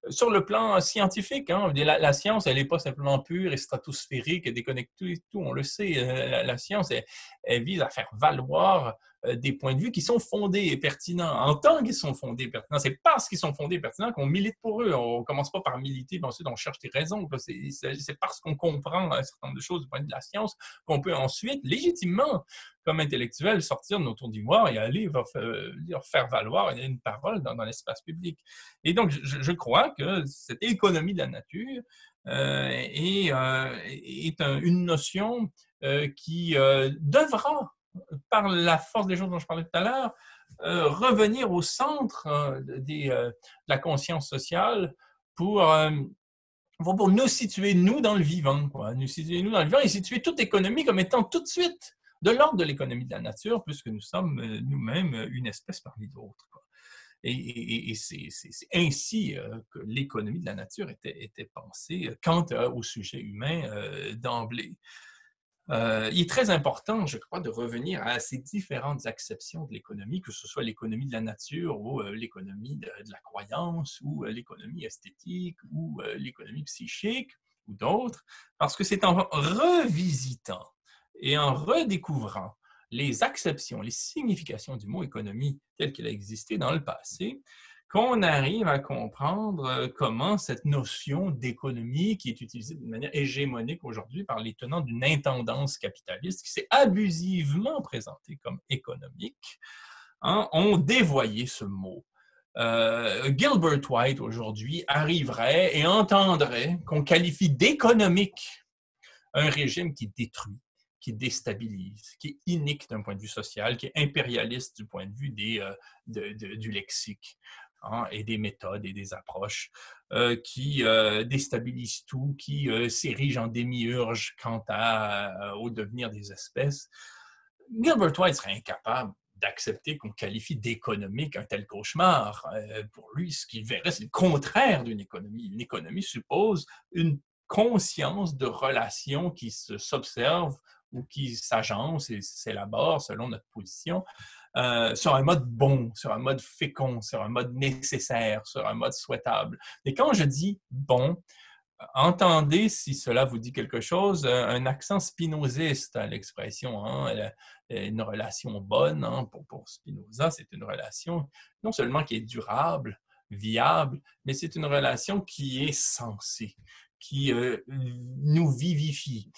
Sur le plan scientifique, hein, la science, elle n'est pas simplement pure et stratosphérique et déconnectée et tout, on le sait. La science, elle vise à faire valoir des points de vue qui sont fondés et pertinents. En tant qu'ils sont fondés et pertinents, c'est parce qu'ils sont fondés et pertinents qu'on milite pour eux. On ne commence pas par militer, puis ensuite on cherche des raisons. C'est parce qu'on comprend un certain nombre de choses du point de vue de la science qu'on peut ensuite, légitimement, comme intellectuel, sortir de nos tours d'ivoire et aller faire valoir une parole dans l'espace public. Et donc, je crois que cette économie de la nature est une notion qui devra, par la force des choses dont je parlais tout à l'heure, revenir au centre de la conscience sociale pour nous situer, nous, dans le vivant. Nous situer, nous, dans le vivant et situer toute économie comme étant tout de suite de l'ordre de l'économie de la nature, puisque nous sommes nous-mêmes une espèce parmi d'autres. Et c'est ainsi que l'économie de la nature était pensée quant au sujet humain d'emblée. Il est très important, je crois, de revenir à ces différentes acceptions de l'économie, que ce soit l'économie de la nature ou l'économie de la croyance ou l'économie esthétique ou l'économie psychique ou d'autres, parce que c'est en revisitant et en redécouvrant les acceptions, les significations du mot économie tel qu'il a existé dans le passé, qu'on arrive à comprendre comment cette notion d'économie, qui est utilisée de manière hégémonique aujourd'hui par les tenants d'une intendance capitaliste, qui s'est abusivement présentée comme économique, hein, ont dévoyé ce mot. Gilbert White, aujourd'hui, arriverait et entendrait qu'on qualifie d'économique un régime qui détruit, qui déstabilise, qui est inique d'un point de vue social, qui est impérialiste du point de vue du lexique, hein, et des méthodes et des approches, qui déstabilisent tout, qui s'érigent en démiurge quant au devenir des espèces. Gilbert White serait incapable d'accepter qu'on qualifie d'économique un tel cauchemar. Pour lui, ce qu'il verrait, c'est le contraire d'une économie. Une économie suppose une conscience de relations qui s'observent ou qui s'agencent et s'élaborent selon notre position sur un mode bon, sur un mode fécond, sur un mode nécessaire, sur un mode souhaitable. Et quand je dis bon, entendez, si cela vous dit quelque chose, un accent spinoziste à l'expression, hein, une relation bonne, hein, pour Spinoza, c'est une relation non seulement qui est durable, viable, mais c'est une relation qui est sensée, qui nous vivifie,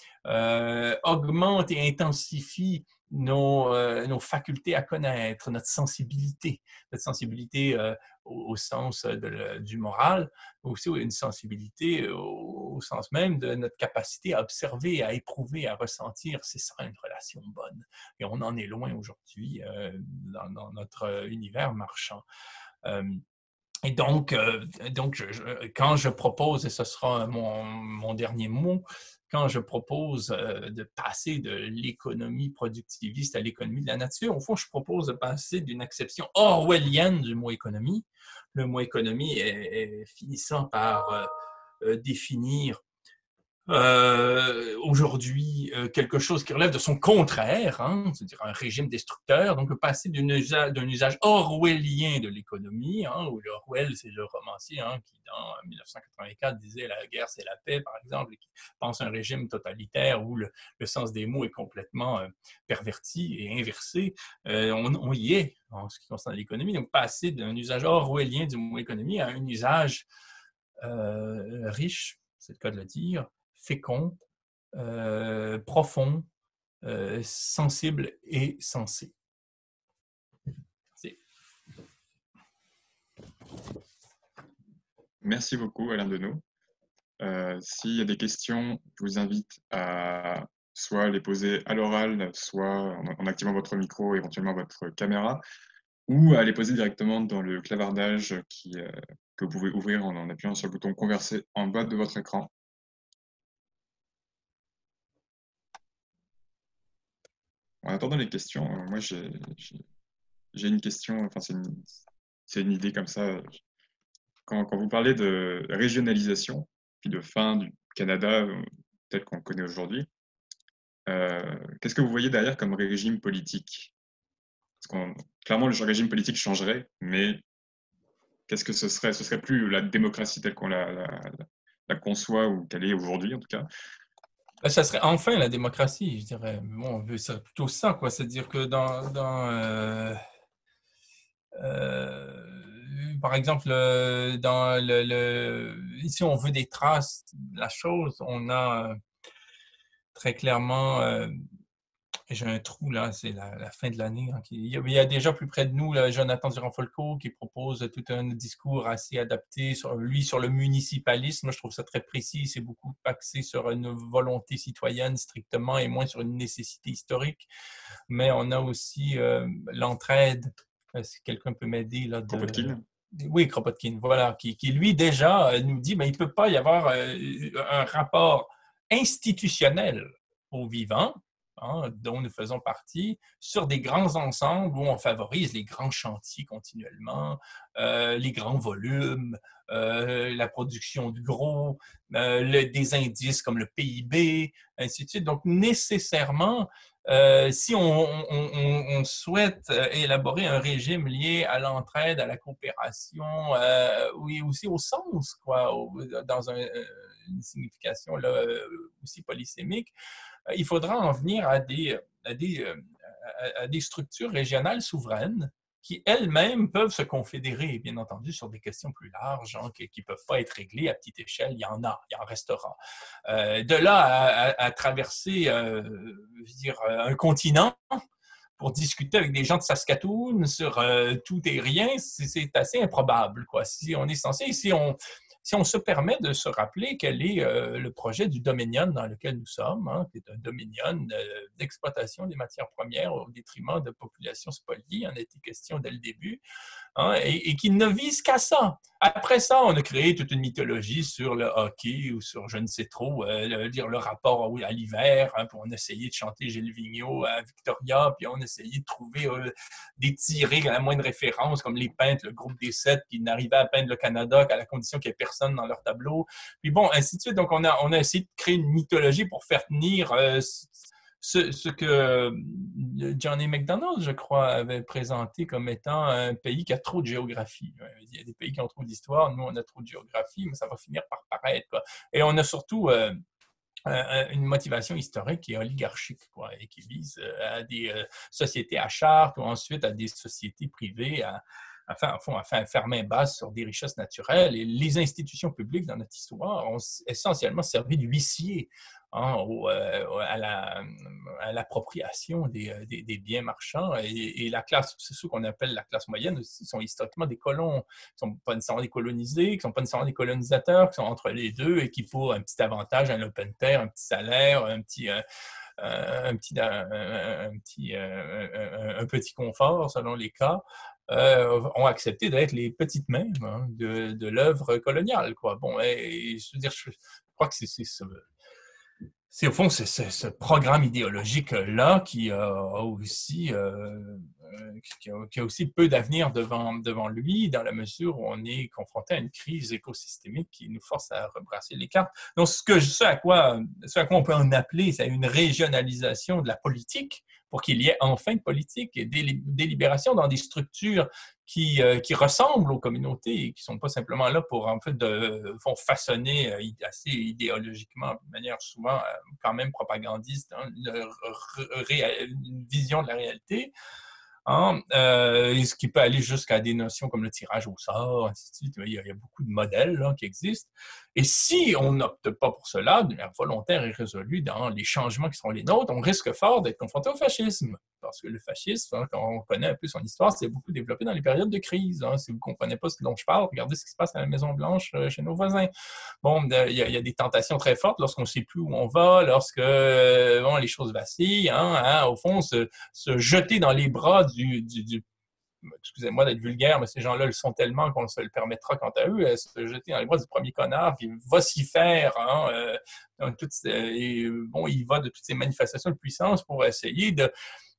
augmente et intensifie nos facultés à connaître, notre sensibilité au sens du moral, aussi une sensibilité au sens même de notre capacité à observer, à éprouver, à ressentir. C'est ça une relation bonne. Et on en est loin aujourd'hui dans notre univers marchand. Et donc quand je propose, et ce sera mon dernier mot, quand je propose de passer de l'économie productiviste à l'économie de la nature, au fond, je propose de passer d'une acception orwellienne du mot économie. Le mot économie est finissant par définir aujourd'hui quelque chose qui relève de son contraire, hein, c'est-à-dire un régime destructeur, donc passer d'un usage orwellien de l'économie, hein, où Orwell, c'est le romancier hein, qui, dans 1984, disait « la guerre, c'est la paix », par exemple, et qui pense à un régime totalitaire où le sens des mots est complètement perverti et inversé. On y est en ce qui concerne l'économie, donc passer d'un usage orwellien du mot économie à un usage riche, c'est le cas de le dire, fécond, profond, sensible et sensé. Merci beaucoup, Alain Deneau. S'il y a des questions, je vous invite à soit les poser à l'oral, soit en activant votre micro, éventuellement votre caméra, ou à les poser directement dans le clavardage que vous pouvez ouvrir en appuyant sur le bouton « Converser » en bas de votre écran. En attendant les questions, moi j'ai une question, enfin c'est une idée comme ça. Quand vous parlez de régionalisation, puis de fin du Canada tel qu'on le connaît aujourd'hui, qu'est-ce que vous voyez derrière comme régime politique? Parce clairement, le régime politique changerait, mais qu'est-ce que ce serait? Ce serait plus la démocratie telle qu'on la conçoit ou qu'elle est aujourd'hui, en tout cas. Ça serait enfin la démocratie, je dirais. Bon, c'est plutôt ça, quoi. C'est-à-dire que par exemple, ici, on veut des traces de la chose. On a très clairement, j'ai un trou là, c'est la fin de l'année. Hein, il y a déjà plus près de nous là, Jonathan Durand-Folco qui propose tout un discours assez adapté sur le municipalisme. Moi, je trouve ça très précis. C'est beaucoup axé sur une volonté citoyenne strictement et moins sur une nécessité historique. Mais on a aussi l'entraide. Si quelqu'un peut m'aider là. Kropotkin. Oui, Kropotkin, voilà, qui lui déjà nous dit il ne peut pas y avoir un rapport institutionnel au vivant, hein, dont nous faisons partie, sur des grands ensembles où on favorise les grands chantiers continuellement, les grands volumes, la production du gros, des indices comme le PIB, ainsi de suite. Donc, nécessairement, si on souhaite élaborer un régime lié à l'entraide, à la coopération, oui, aussi au sens, quoi, dans une signification là, aussi polysémique, il faudra en venir à des structures régionales souveraines qui elles-mêmes peuvent se confédérer, bien entendu, sur des questions plus larges, hein, qui ne peuvent pas être réglées à petite échelle. Il y en restera. De là à traverser, je veux dire, un continent pour discuter avec des gens de Saskatoon sur tout et rien, c'est assez improbable, quoi. Si on est censé, si on se permet de se rappeler quel est le projet du Dominion dans lequel nous sommes, hein, qui est un Dominion d'exploitation des matières premières au détriment de populations spoliées, il en a été question dès le début, hein, et qui ne vise qu'à ça. Après ça, on a créé toute une mythologie sur le hockey ou sur je ne sais trop, le rapport à l'hiver, hein, puis on a essayé de chanter Gilles Vigneault à Victoria, puis on a essayé de trouver des tirés à la moindre référence, comme les peintres, le groupe des Sept, qui n'arrivaient à peindre le Canada qu'à la condition qu'il n'y ait personne dans leur tableau. Puis bon, ainsi de suite. Donc, on a essayé de créer une mythologie pour faire tenir ce que Johnny MacDonald, je crois, avait présenté comme étant un pays qui a trop de géographie. Il y a des pays qui ont trop d'histoire, nous, on a trop de géographie, mais ça va finir par paraître, quoi. Et on a surtout une motivation historique et oligarchique, quoi, et qui vise à des sociétés à charte ou ensuite à des sociétés privées à faire main basse sur des richesses naturelles. Et les institutions publiques dans notre histoire ont essentiellement servi d'huissier, hein, à l'appropriation des biens marchands. Et la classe, c'est ce qu'on appelle la classe moyenne aussi, sont historiquement des colons, qui ne sont pas nécessairement des colonisés, qui ne sont pas nécessairement des colonisateurs, qui sont entre les deux et qui, pour un petit avantage, un open terre, un petit salaire, un petit confort selon les cas, ont accepté d'être les petites mains, hein, de l'œuvre coloniale, quoi. Bon, et je veux dire, je crois que c'est au fond ce programme idéologique-là qui a aussi qui a aussi peu d'avenir devant lui, dans la mesure où on est confronté à une crise écosystémique qui nous force à rebrasser les cartes. Donc, ce à quoi on peut en appeler, c'est une régionalisation de la politique, pour qu'il y ait enfin une politique et des délibérations dans des structures qui ressemblent aux communautés et qui ne sont pas simplement là pour, en fait, vont façonner assez idéologiquement, de manière souvent quand même propagandiste, hein, une vision de la réalité. Hein, ce qui peut aller jusqu'à des notions comme le tirage au sort, ainsi de suite. Il y a beaucoup de modèles là, qui existent. Et si on n'opte pas pour cela, de manière volontaire et résolue dans les changements qui seront les nôtres, on risque fort d'être confronté au fascisme. Parce que le fascisme, hein, quand on connaît un peu son histoire, c'est beaucoup développé dans les périodes de crise. Hein. Si vous ne comprenez pas ce dont je parle, regardez ce qui se passe à la Maison-Blanche chez nos voisins. Bon, il y a des tentations très fortes lorsqu'on ne sait plus où on va, lorsque les choses vacillent. Hein, au fond, se jeter dans les bras excusez-moi d'être vulgaire, mais ces gens-là le sont tellement qu'on se le permettra quant à eux, se jeter dans les bras du premier connard qui vocifère, hein, il va de toutes ces manifestations de puissance pour essayer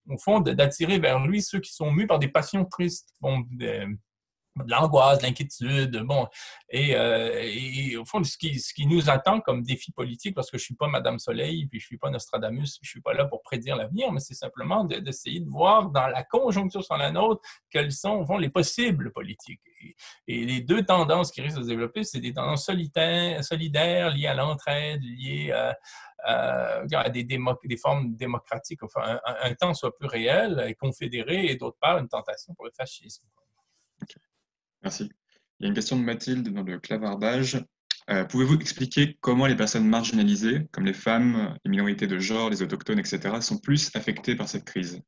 au fond, d'attirer vers lui ceux qui sont mus par des passions tristes. Bon, de l'angoisse, de l'inquiétude, bon, et au fond, ce qui nous attend comme défi politique, parce que je ne suis pas Madame Soleil, puis je ne suis pas Nostradamus, je ne suis pas là pour prédire l'avenir, mais c'est simplement d'essayer de voir dans la conjoncture sur la nôtre quels sont, au fond, les possibles politiques. Et les deux tendances qui risquent de se développer, c'est des tendances solidaires liées à l'entraide, liées à des formes démocratiques, enfin, un temps soit plus réel et confédéré, et d'autre part, une tentation pour le fascisme. Merci. Il y a une question de Mathilde dans le clavardage. Pouvez-vous expliquer comment les personnes marginalisées, comme les femmes, les minorités de genre, les autochtones, etc., sont plus affectées par cette crise?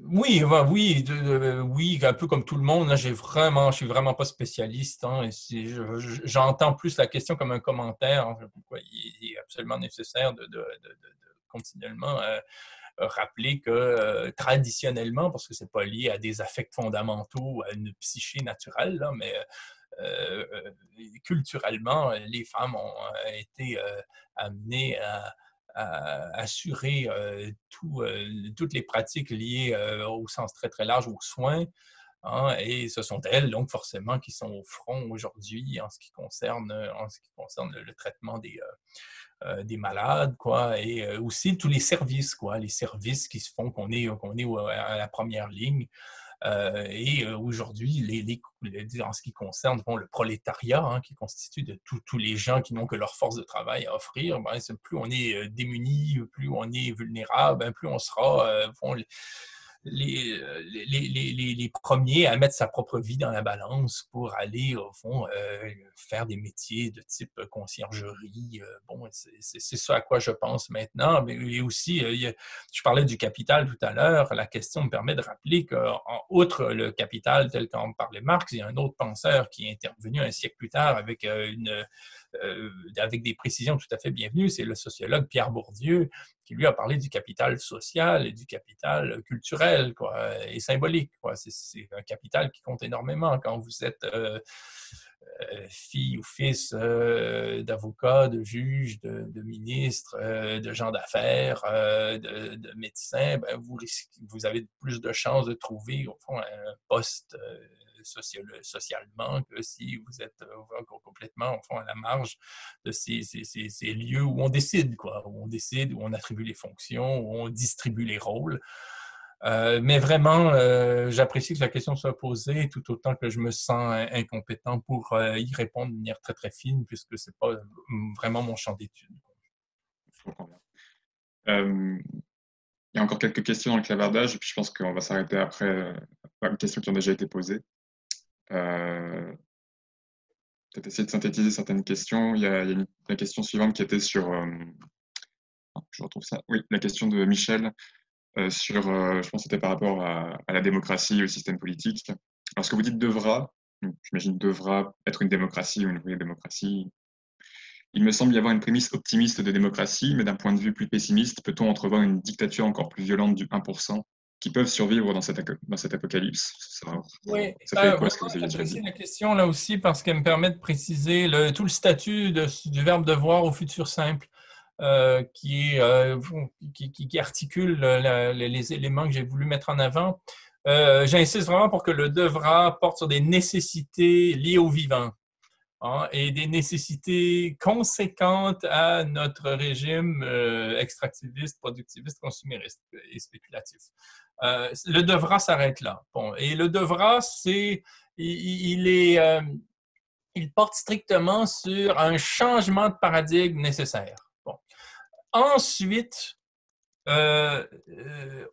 Oui, oui, un peu comme tout le monde. Là, je suis vraiment pas spécialiste. Hein, et j'entends plus la question comme un commentaire. Hein, il est absolument nécessaire de continuellement rappeler que traditionnellement, parce que c'est pas lié à des affects fondamentaux, à une psyché naturelle, là, mais culturellement, les femmes ont été amenées à assurer toutes les pratiques liées au sens très, très large aux soins. Hein, et ce sont elles, donc, forcément, qui sont au front aujourd'hui en ce qui concerne le traitement des malades, quoi, et aussi tous les services, quoi, les services qui se font qu'on est à la première ligne. Et aujourd'hui, en ce qui concerne le prolétariat, hein, qui constitue de tous les gens qui n'ont que leur force de travail à offrir, ben, plus on est démuni, plus on est vulnérable, ben, plus on sera les premiers à mettre sa propre vie dans la balance pour aller, au fond, faire des métiers de type conciergerie. Bon, c'est ce à quoi je pense maintenant. Mais aussi, je parlais du capital tout à l'heure. La question me permet de rappeler qu'outre le capital tel qu'en parlait Marx, il y a un autre penseur qui est intervenu un siècle plus tard avec des précisions tout à fait bienvenues, c'est le sociologue Pierre Bourdieu, qui lui a parlé du capital social et du capital culturel, quoi, et symbolique, quoi. C'est un capital qui compte énormément quand vous êtes fille ou fils d'avocat, de juge, de ministre, de gens d'affaires, de médecins. Ben, vous avez plus de chances de trouver, au fond, un poste socialement que si vous êtes complètement, au fond, à la marge de ces lieux où on décide, quoi, où on attribue les fonctions, où on distribue les rôles. Mais vraiment, j'apprécie que la question soit posée tout autant que je me sens incompétent pour y répondre de manière très, très fine, puisque ce n'est pas vraiment mon champ d'étude. Je comprends bien. Il y a encore quelques questions dans le clavardage, et puis je pense qu'on va s'arrêter après les questions qui ont déjà été posées. Peut-être essayer de synthétiser certaines questions. Il y a la question suivante qui était sur... je retrouve ça. Oui, la question de Michel sur, je pense que c'était par rapport à la démocratie, au système politique. Lorsque vous dites devra, j'imagine devra être une démocratie ou une vraie démocratie, il me semble y avoir une prémisse optimiste de démocratie, mais d'un point de vue plus pessimiste, peut-on entrevoir une dictature encore plus violente du 1% qui peuvent survivre dans cet apocalypse? Oui, Ça fait quoi ce que vous aviez déjà dit? j'apprécie la question là aussi parce qu'elle me permet de préciser tout le statut du verbe devoir au futur simple. qui articule les éléments que j'ai voulu mettre en avant. J'insiste vraiment pour que le devra porte sur des nécessités liées au vivant, hein, et des nécessités conséquentes à notre régime extractiviste, productiviste, consumériste et spéculatif. Le devra s'arrête là. Bon, et le devra, il porte strictement sur un changement de paradigme nécessaire. Bon. Ensuite,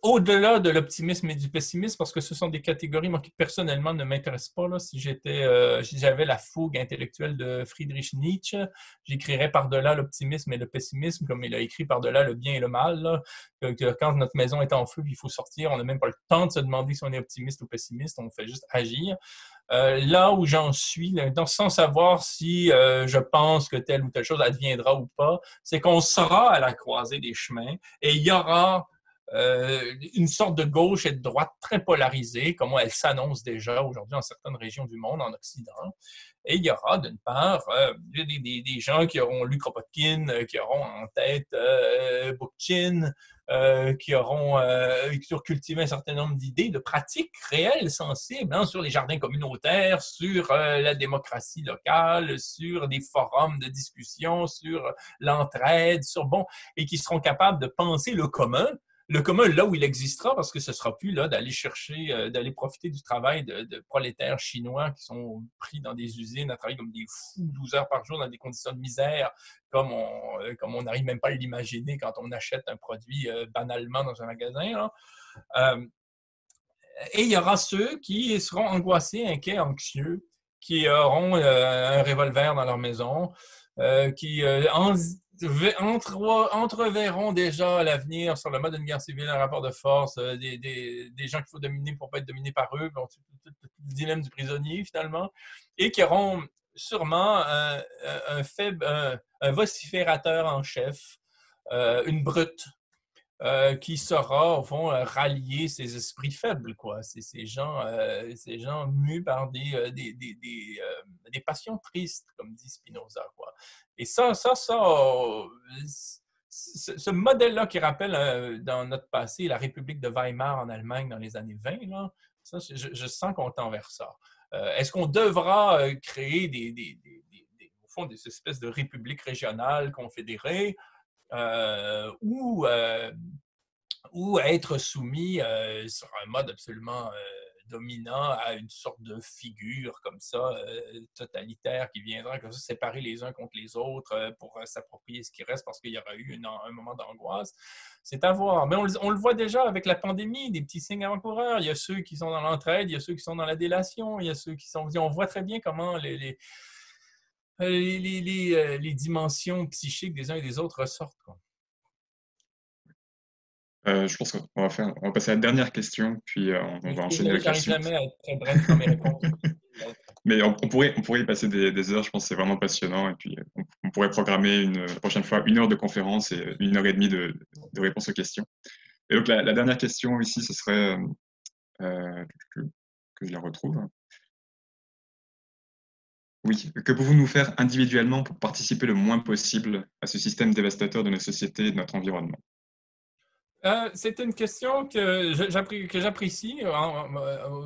au-delà de l'optimisme et du pessimisme, parce que ce sont des catégories moi, qui personnellement ne m'intéressent pas. Là. Si j'avais la fougue intellectuelle de Friedrich Nietzsche, j'écrirais par-delà l'optimisme et le pessimisme, comme il a écrit par-delà le bien et le mal. Là, que quand notre maison est en feu, il faut sortir, on n'a même pas le temps de se demander si on est optimiste ou pessimiste, on fait juste agir. Là où j'en suis, sans savoir si je pense que telle ou telle chose adviendra ou pas, c'est qu'on sera à la croisée des chemins et il y aura une sorte de gauche et de droite très polarisée, comme elle s'annonce déjà aujourd'hui dans certaines régions du monde, en Occident. Et il y aura, d'une part, des gens qui auront lu Kropotkin, qui auront en tête Bookchin, qui auront cultivé un certain nombre d'idées, de pratiques réelles, sensibles, hein, sur les jardins communautaires, sur la démocratie locale, sur des forums de discussion, sur l'entraide, et qui seront capables de penser le commun là où il existera, parce que ce ne sera plus là d'aller chercher, d'aller profiter du travail de prolétaires chinois qui sont pris dans des usines à travailler comme des fous 12 heures par jour dans des conditions de misère, comme on n'arrive même pas à l'imaginer quand on achète un produit banalement dans un magasin. Et il y aura ceux qui seront angoissés, inquiets, anxieux, qui auront un revolver dans leur maison, qui entreverront déjà l'avenir sur le mode d'une guerre civile, un rapport de force, des gens qu'il faut dominer pour ne pas être dominés par eux, bon, le dilemme du prisonnier finalement, et qui auront sûrement un vociférateur en chef, une brute, qui saura, au fond, rallier ces esprits faibles, quoi. C'est ces gens mus par des passions tristes, comme dit Spinoza, quoi. Et ce modèle-là qui rappelle dans notre passé la République de Weimar en Allemagne dans les années 20, là, je sens qu'on tend vers ça. Est-ce qu'on devra créer au fond, des espèces de républiques régionales confédérées, ou être soumis sur un mode absolument dominant à une sorte de figure comme ça, totalitaire, qui viendra comme ça, séparer les uns contre les autres pour s'approprier ce qui reste parce qu'il y aura eu un moment d'angoisse. C'est à voir. Mais on le voit déjà avec la pandémie, des petits signes avant-coureurs. Il y a ceux qui sont dans l'entraide, il y a ceux qui sont dans la délation, il y a ceux qui sont... On voit très bien comment les dimensions psychiques des uns et des autres ressortent, quoi. Je pense qu'on va passer à la dernière question, puis on va enchaîner avec la suite. J'arrive jamais à être très bref dans mes réponses. Mais on pourrait y passer des heures, je pense que c'est vraiment passionnant. Et puis, on pourrait programmer une prochaine fois 1 heure de conférence et 1 heure et demie de réponse aux questions. Et donc, la dernière question ici, ce serait que je la retrouve. Oui, que pouvons-nous nous faire individuellement pour participer le moins possible à ce système dévastateur de nos sociétés et de notre environnement? C'est une question que j'apprécie.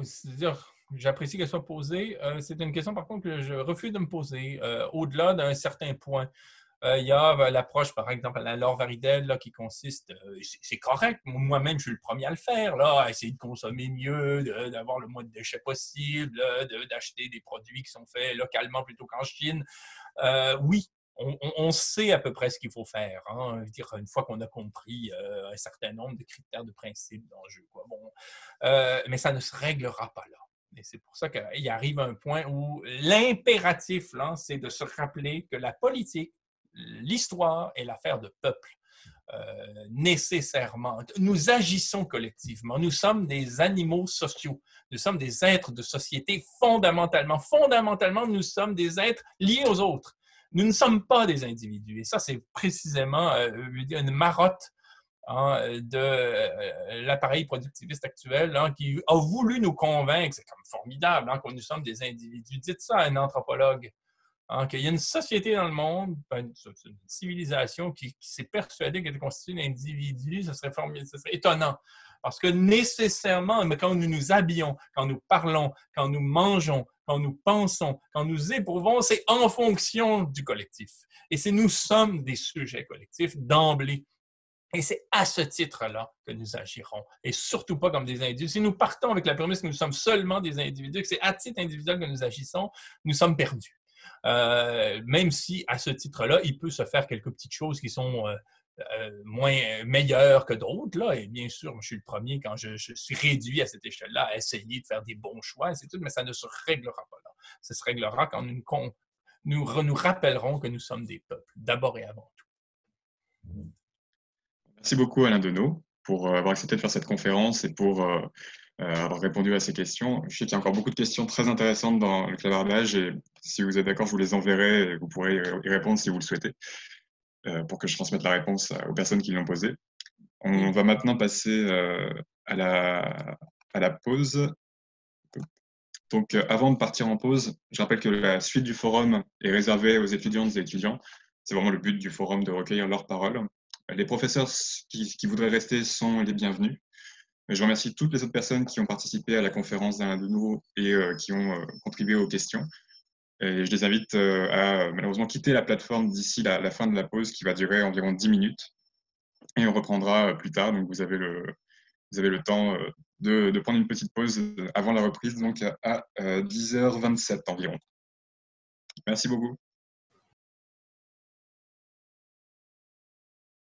C'est-à-dire, j'apprécie qu'elle soit posée. C'est une question, par contre, que je refuse de me poser au-delà d'un certain point. Il y a l'approche, par exemple, à la Laure Varidel, là, qui consiste, c'est correct, moi-même, je suis le premier à le faire, là, à essayer de consommer mieux, d'avoir le moins de déchets possible, d'acheter des produits qui sont faits localement plutôt qu'en Chine. Oui, on sait à peu près ce qu'il faut faire, hein, dire, une fois qu'on a compris un certain nombre de critères, de principes, d'enjeux, quoi. Bon, mais ça ne se réglera pas là. Et c'est pour ça qu'il arrive un point où l'impératif, là, c'est de se rappeler que la politique, l'histoire est l'affaire de peuple. Nécessairement. Nous agissons collectivement. Nous sommes des animaux sociaux. Nous sommes des êtres de société fondamentalement. Fondamentalement, nous sommes des êtres liés aux autres. Nous ne sommes pas des individus. Et ça, c'est précisément une marotte, hein, de l'appareil productiviste actuel, hein, qui a voulu nous convaincre, c'est comme formidable, hein, que nous sommes des individus. Dites ça à un anthropologue. hein, qu'il y a une société dans le monde, une civilisation qui s'est persuadée qu'elle était constituée d'individus, ce serait étonnant. Parce que nécessairement, mais quand nous nous habillons, quand nous parlons, quand nous mangeons, quand nous pensons, quand nous éprouvons, c'est en fonction du collectif. Et nous sommes des sujets collectifs d'emblée. Et c'est à ce titre-là que nous agirons, et surtout pas comme des individus. Si nous partons avec la prémisse que nous sommes seulement des individus, que c'est à titre individuel que nous agissons, nous sommes perdus. Même si, à ce titre-là, il peut se faire quelques petites choses qui sont meilleures que d'autres. Là. Et bien sûr, je suis le premier, quand je suis réduit à cette échelle-là, à essayer de faire des bons choix, c'est tout, mais ça ne se réglera pas là. Ça se réglera quand nous rappellerons que nous sommes des peuples, d'abord et avant tout. Merci beaucoup Alain Deneau pour avoir accepté de faire cette conférence et pour avoir répondu à ces questions. Je sais qu'il y a encore beaucoup de questions très intéressantes dans le clavardage et si vous êtes d'accord, je vous les enverrai et vous pourrez y répondre si vous le souhaitez pour que je transmette la réponse aux personnes qui l'ont posée. On va maintenant passer à la pause. Donc, avant de partir en pause, je rappelle que la suite du forum est réservée aux étudiantes et étudiants. C'est vraiment le but du forum de recueillir leurs paroles. Les professeurs qui voudraient rester sont les bienvenus. Je remercie toutes les autres personnes qui ont participé à la conférence d'Alain Deneau et qui ont contribué aux questions. Et je les invite à malheureusement quitter la plateforme d'ici la fin de la pause qui va durer environ 10 minutes. Et on reprendra plus tard. Donc, vous avez le temps de prendre une petite pause avant la reprise, donc à 10h27 environ. Merci beaucoup.